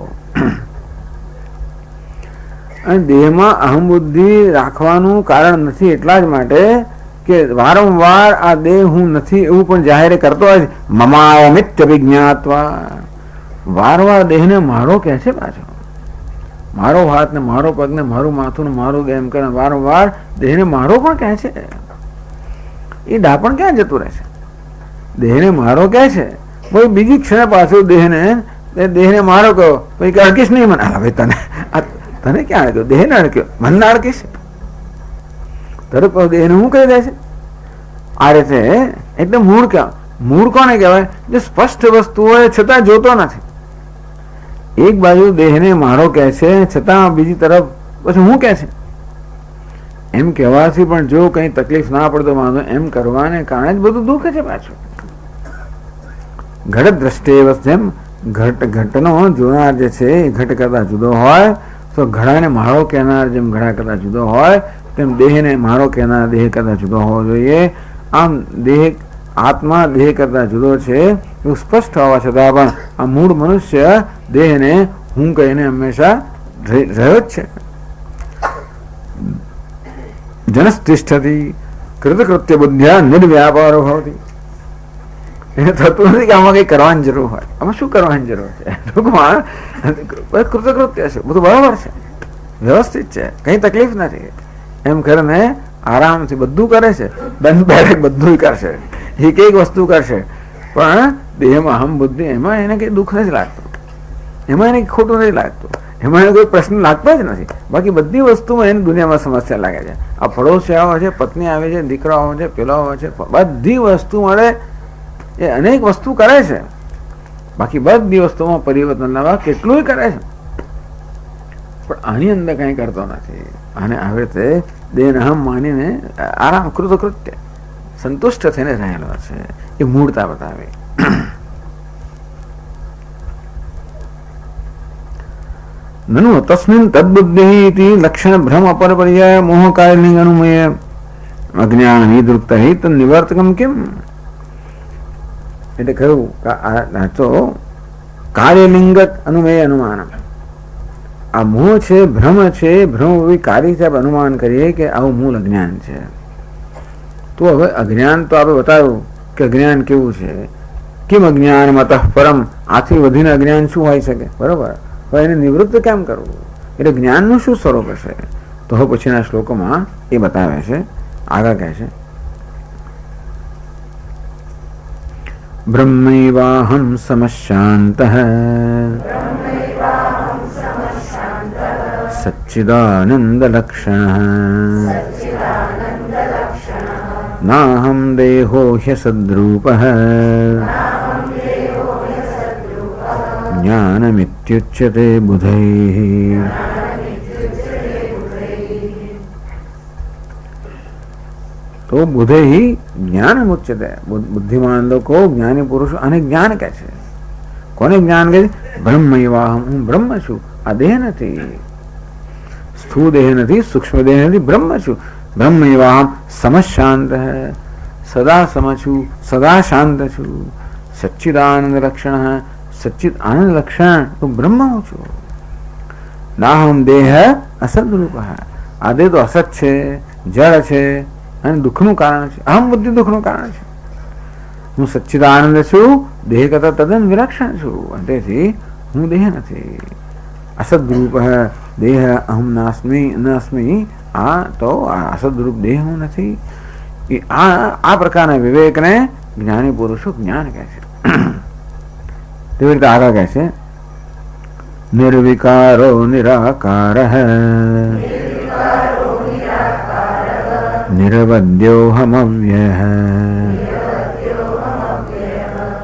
અને દેહમાં અહમ બુદ્ધિ રાખવાનું કારણ નથી એટલા જ માટે કે વારંવાર આ દેહ હું નથી એવું પણ જાહેર કરતો હોય. મમાય મિત્ય વિજ્ઞાત્વા, વારંવાર દેહને મારો કહે છે, પાછો મારો હાથ ને મારો પગ ને મારું માથું ને મારું દેહ એમ કરે, વારંવાર દેહને મારો પણ કહે છે. એ ડાપણ ક્યાં જતું રહેશે? દેહને મારો કહે છે, ભાઈ બીજી ક્ષણે પાછું દેહને મારો કહો, ભાઈ કે અડકીશ નહીં મને. હવે તને ક્યાં અડક્યો? દેહને અડક્યો, મનને અડકીશ તરત દેહને હું કહી દે છે આ રીતે. એટલે મૂળ ક્યાં? મૂળ કોને કહેવાય? જે સ્પષ્ટ વસ્તુ હોય છતાં જોતો નથી. એક બાજુ દેહને મારો કહે છે છતાં બીજી તરફ પછી હું કહે છે. એમ કહેવાથી પણ જો કઈ તકલીફ ના પડતો વાંધો, એમ કરવાને કારણે જ બધું દુઃખ છે પાછું. ઘટ દ્રષ્ટિ જેમ ઘટનો જોનાર જે છે એ ઘટ કરતા જુદો હોય, તો ઘડાને મારો કહેનાર જેમ ઘડા કરતા જુદો હોય, તેમ દેહને મારો કહેનાર દેહ કરતા જુદો હોવો જોઈએ. આમ દેહ આત્મા દેહ કરતા જુદો છે એવું સ્પષ્ટ હોવા છતાં પણ આ મૂળ મનુષ્ય દેહને હું કહીને હંમેશા રહ્યો જ છે. જનસ્તિષ્ઠતિ કૃતકૃત્ય બુદ્ધ્યા નિર્વ્યાપારો ભવતી. એને થતું નથી કે આમાં કઈ કરવાની જરૂર હોય. આમાં શું કરવાની જરૂર છે? ટૂંકમાં કૃતકૃત્ય છે, બધું બરાબર છે, વ્યવસ્થિત છે, કઈ તકલીફ નથી એમ કરીને આરામથી બધું કરે છે. દંડ બેઠક બધું કરશે, એક એક વસ્તુ કરશે, પણ દેહમાં અહમ બુદ્ધિ એમાં એને કઈ દુઃખ નથી લાગતું, એમાં એને ખોટું નથી લાગતું, એમાં એને કોઈ પ્રશ્ન લાગતો જ નથી. બાકી બધી વસ્તુમાં એને દુનિયામાં સમસ્યા લાગે છે. આ પડોશી આવે છે, પત્ની આવે છે, દીકરો આવે છે, પેલો આવે છે, બધી વસ્તુ મળે એ અનેક વસ્તુ કરે છે. બાકી બધી વસ્તુમાં પરિવર્તન લાવવા કેટલું કરે છે, પણ આની અંદર કઈ કરતો નથી. અને આવી રીતે દેહ અહમ માનીને આરામ કૃતકૃત્ય સંતુષ્ટ થઈને રહેલો છે. એ મૂળતા બતાવે. નનુ તસ્મિન તદ્બુદ્ધિ લક્ષણ ભ્રમ અપર પર્યાય મોહ કાયલિંગ અનુમય અજ્ઞાન નિવૃત્ત હિત નિવર્તકમ કેમ. એટલે કહ્યું તો કાર્યલિંગત અનુમય અનુમાન. આ મોહ છે, ભ્રમ છે, ભ્રમ કાર્ય આપણે અનુમાન કરીએ કે આવું મૂળ અજ્ઞાન છે. તો હવે અજ્ઞાન તો આપણે બતાવ્યું કે અજ્ઞાન કેવું છે. કેમ અજ્ઞાન મતઃ પરમ, આથી વધીને અજ્ઞાન શું હોઈ શકે? બરોબર. હવે એને નિવૃત્ત કેમ કરવું? એટલે જ્ઞાનનું શું સ્વરૂપ હશે? તો હવે પછીના શ્લોકોમાં એ બતાવે છે. આગળ કહે છે, બ્રહ્મૈવાહમ સમશાંતઃ સચ્ચિદાનંદ લક્ષણઃ નાહમ દેહો હ્યસદ્રૂપઃ જ્ઞાનમિત્યુચ્યતે બુધૈઃ. તો બુધૈ જ્ઞાન ઉચ્યતે. બુદ્ધિમાન લોકો જ્ઞાની પુરુષો અને જ્ઞાન કહે છે. કોને જ્ઞાન કહે? બ્રહ્મૈવાહમ, હું બ્રહ્મ છું. આ દેહ નથી, સ્થૂળ દેહ નથી, સૂક્ષ્મ દેહ નથી, બ્રહ્મ છું. બ્રહ્મૈવાહમ સમશાંત, સદા સમ છું, સદા શાંત છું. સચ્ચિદાનંદ લક્ષણ, સચ્ચિદ આનંદ લક્ષણ, તો બ્રહ્મ હું છું. નાહમ દેહ અસદરૂપ. આ દેહ તો અસત છે, જળ છે અને દુઃખનું કારણ છે. અહમ બુદ્ધિ દુઃખનું કારણ છે. હું સચ્ચિદાનંદ છું, દેહ કરતા તદ્દન વિલક્ષણ છું. તેથી હું દેહ નથી. અસદરૂપ દેહ અહમ નાસ્મી ન અસ્મી. આ તો અસદરૂપ દેહ હું નથી. એ આ પ્રકારના વિવેકને જ્ઞાની પુરુષો જ્ઞાન કહે છે. તેવી રીતે આગળ કહે છે, નિર્વિકારો નિરાકાર નિરવદ્યોહમવ્યઃ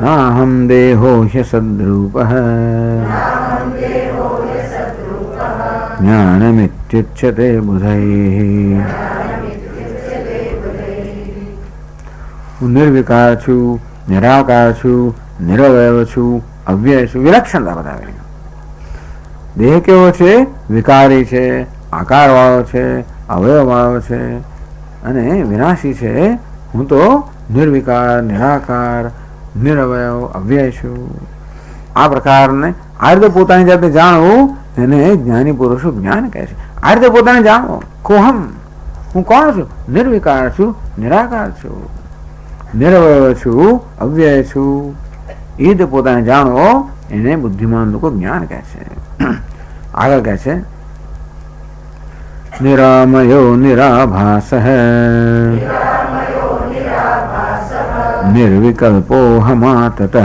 નાહમ દેહો હ્યસદ્રૂપઃ જ્ઞાનમિત્યુચ્યતે બુધૈઃ. હું નિર્વિકાર છું, નિરાકાર છું, નિરવયવ છું, અવ્યય છું, વિલક્ષણતા બતાવે. દેહ કેવો છે? વિકારી છે, આકારવાળો છે, અવયવવાળો છે અને વિનાશી છે. હું તો નિર્વિકાર, નિરાકાર, નિરવયવ, અવ્યય છું. આ પ્રકારને આ રીતે પોતાની જાતે જાણવું એને જ્ઞાની પુરુષો જ્ઞાન કહે છે. આ રીતે પોતાને જાણવો. કોહમ, હું કોણ છું? નિર્વિકાર છું, નિરાકાર છું, નિરવયવ છું, અવ્યય છું. એ રીતે પોતાને જાણવો એને બુદ્ધિમાન લોકો જ્ઞાન કહે છે. આગળ કહે છે નિરામયો નિરાભાસ નિર્વિકલ્પો હમાતત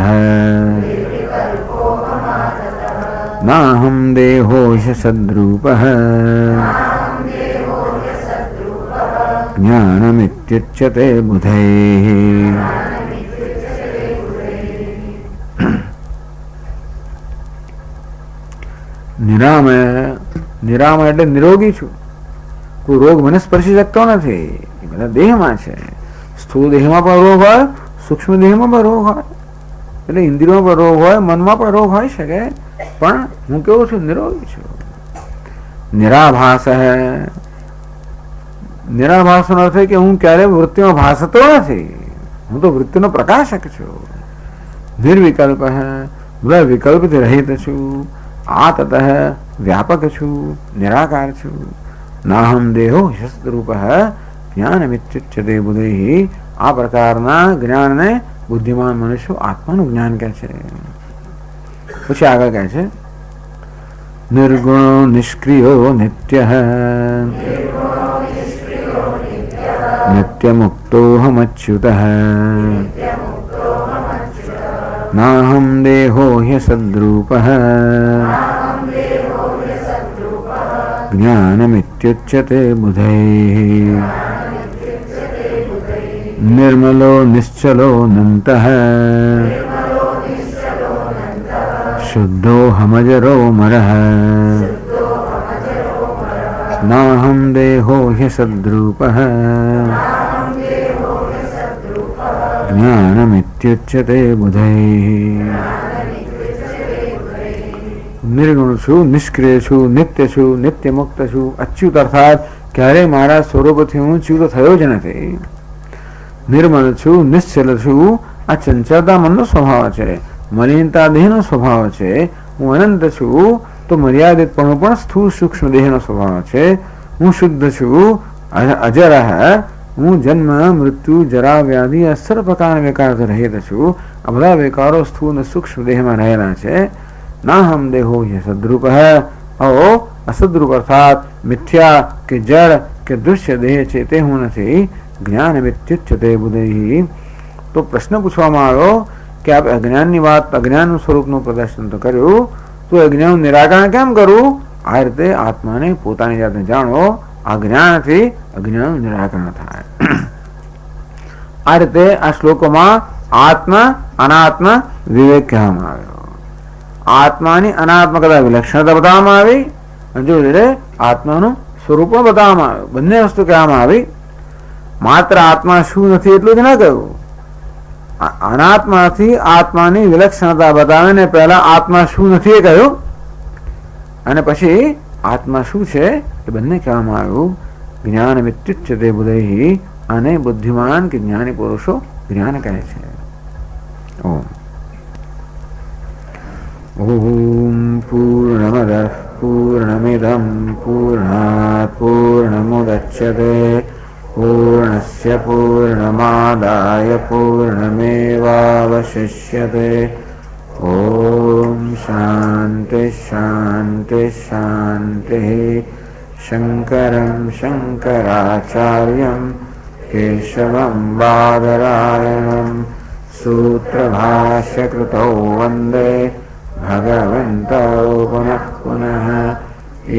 નાહમ દેહો સદ્રૂપ જ્ઞાનમિત્યુચ્યતે બુધૈ. નિરામય, નિરામય એટલે નિરોગી છું. કોઈ રોગ મને સ્પર્શી શકતો નથી. એ બધા દેહમાં છે. સ્થૂળ દેહમાં પણ રોગ હોય, સૂક્ષ્મ દેહમાં પણ રોગ હોય, એટલે ઇન્દ્રિયોમાં પણ રોગ હોય, મનમાં પણ રોગ હોઈ શકે, પણ હું કેવું છું? નિરોગી છું. નિરાભાસ. નિરાભાસ નો અર્થ કે હું ક્યારે વૃત્તિમાં ભાસતો નથી. હું તો વૃત્તિનો પ્રકાશક છું. નિર્વિકલ્પ બધા વિકલ્પથી રહિત છું. આતત વ્યાપક છું, નિરાકાર છું. નાહમ દેહો શસ્ત્રૂપ જ્ઞાનમિત્યુચ્યતે બુદ્ધિ. આ પ્રકારના જ્ઞાનને બુદ્ધિમાન મનુષ્યો આત્માનું જ્ઞાન કહે છે. પછી આગળ કહે છે નિર્ગુણો નિષ્ક્રિયો નિત્ય નિત્યમુક્તોહમચ્યુત નાહમ દેહો હ્યસદ્રૂપ જ્ઞાનમિત્યુચ્યતે બુધૈ. નિર્મલો નિશ્ચલો નંતઃ શુદ્ધો હમજરો મરઃ નાહમ દેહો હ્યસદ્રૂપ જ્ઞાનમિત્યુચ્યતે બુધૈ. નિર્ગુણ છું, નિષ્ક્રિય છું, નિત્ય છું, નિત્ય મુક્ત છું, અચ્યુત અર્થાત ક્યારેય મારા સ્વરૂપથી હું ચ્યુત થયો જ નથી. નિર્મલ છું, નિશ્ચલ છું. આ ચંચળતા મનનો સ્વભાવ છે, મલિનતા દેહનો સ્વભાવ છે. હું અનંત છું તો મર્યાદિતપણું પણ સ્થૂળ સૂક્ષ્મ દેહનો સ્વભાવ છે. હું શુદ્ધ છું, અજર. હું જન્મ, મૃત્યુ, જરા, વ્યાધિ આ સર્વ પ્રકારના વિકારથી રહિત છું. આ બધા વિકારો સ્થૂળ અને સૂક્ષ્મ દેહમાં રહેલા છે. નાહમ દેહો સદ્રૂપ અસદ્રૂપ અર્થાત મિથ્યા કે જળ કે દૃશ્ય દેહ છે તે હું નથી. જ્ઞાનમિત્યુચ્યતે બુદ્ધિ. તો પ્રશ્ન પૂછવામાં આવ્યો કે આપ અજ્ઞાનની વાત, અજ્ઞાન સ્વરૂપનું પ્રદર્શન તો કર્યું, તો અજ્ઞાનનું નિરાકરણ કેમ કરવું? આ રીતે આત્માને પોતાની જાતને જાણવો. આ જ્ઞાનથી અજ્ઞાનનું નિરાકરણ થાય. આ રીતે આ શ્લોકોમાં આત્મ અનાત્મ વિવેક કહેવામાં આવ્યો. આત્માની અનાત્મકતા વિલક્ષણતા બતાવવામાં આવી અને જો આત્માનું સ્વરૂપ પણ બતાવવામાં આવ્યું. બંને વસ્તુ કહેવામાં આવી. માત્ર આત્મા શું નથી એટલું જ ન કહ્યું. અનાત્માથી આત્માની વિલક્ષણતા બતાવીને પહેલા આત્મા શું નથી એ કહ્યું અને પછી આત્મા શું છે એ બંને કહેવામાં આવ્યું. જ્ઞાનમિત્યુચ્યતે બુદ્ધિ. અને બુદ્ધિમાન કે જ્ઞાની પુરુષો જ્ઞાન કહે છે. ઓમ ઓમ પૂર્ણમદ પૂર્ણમિદં પૂર્ણાત પૂર્ણમુદચ્યતે પૂર્ણસ્ય પૂર્ણમાદાય પૂર્ણમેવાવશિષ્યતે. ઓમ શાંતિ શાંતિ શાંતિ. શંકરં શંકરાચાર્યં કેશવં બાદરાયણં સૂત્રભાષ્યકૃતૌ વંદે ભગવन्तौ પુનઃ પુનઃ.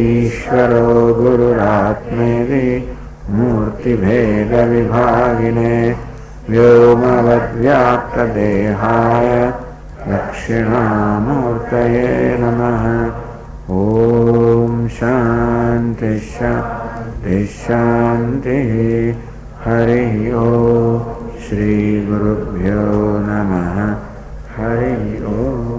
ઈશ્વરો ગુરુરાત્મેતિ મૂર્તિભેદ વિભાગિને વ્યોમવદ્વ્યાપ્તદેહાય દક્ષિણામૂર્તયે નમઃ. ઓમ શાંતિ શાંતિ શાંતિ. હરિ ઓમ श्री गुरुभ्यो नमः। हरि ओम।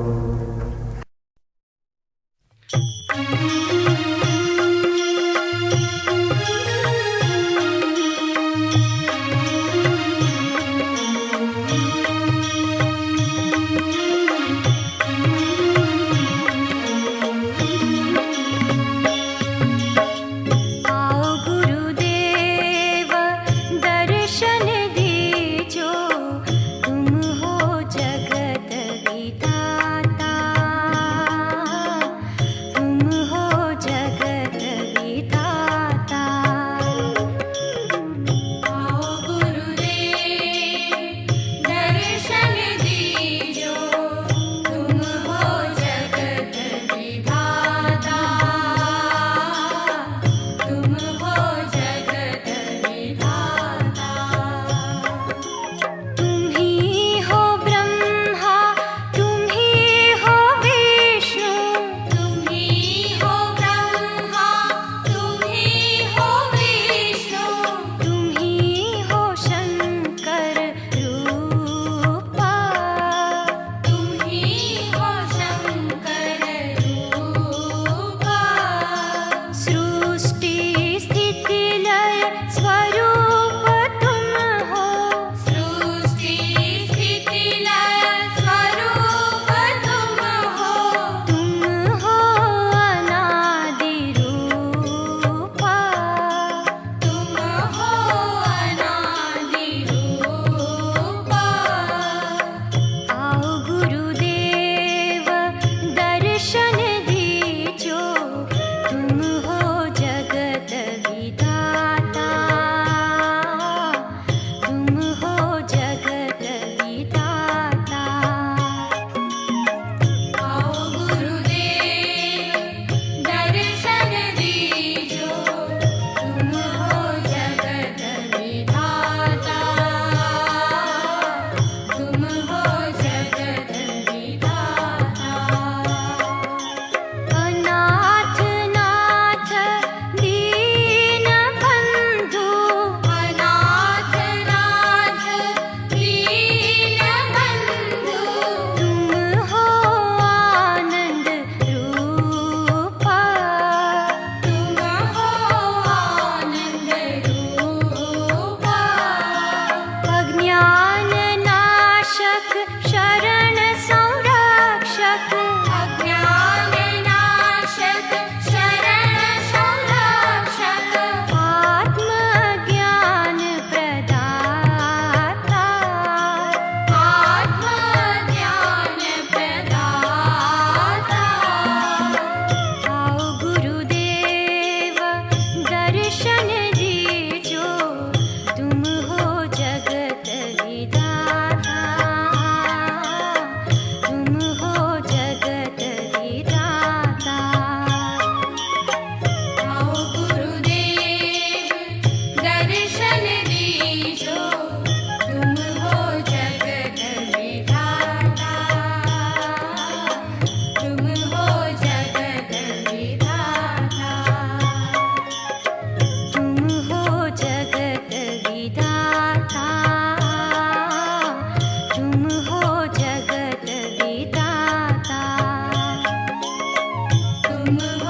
तुम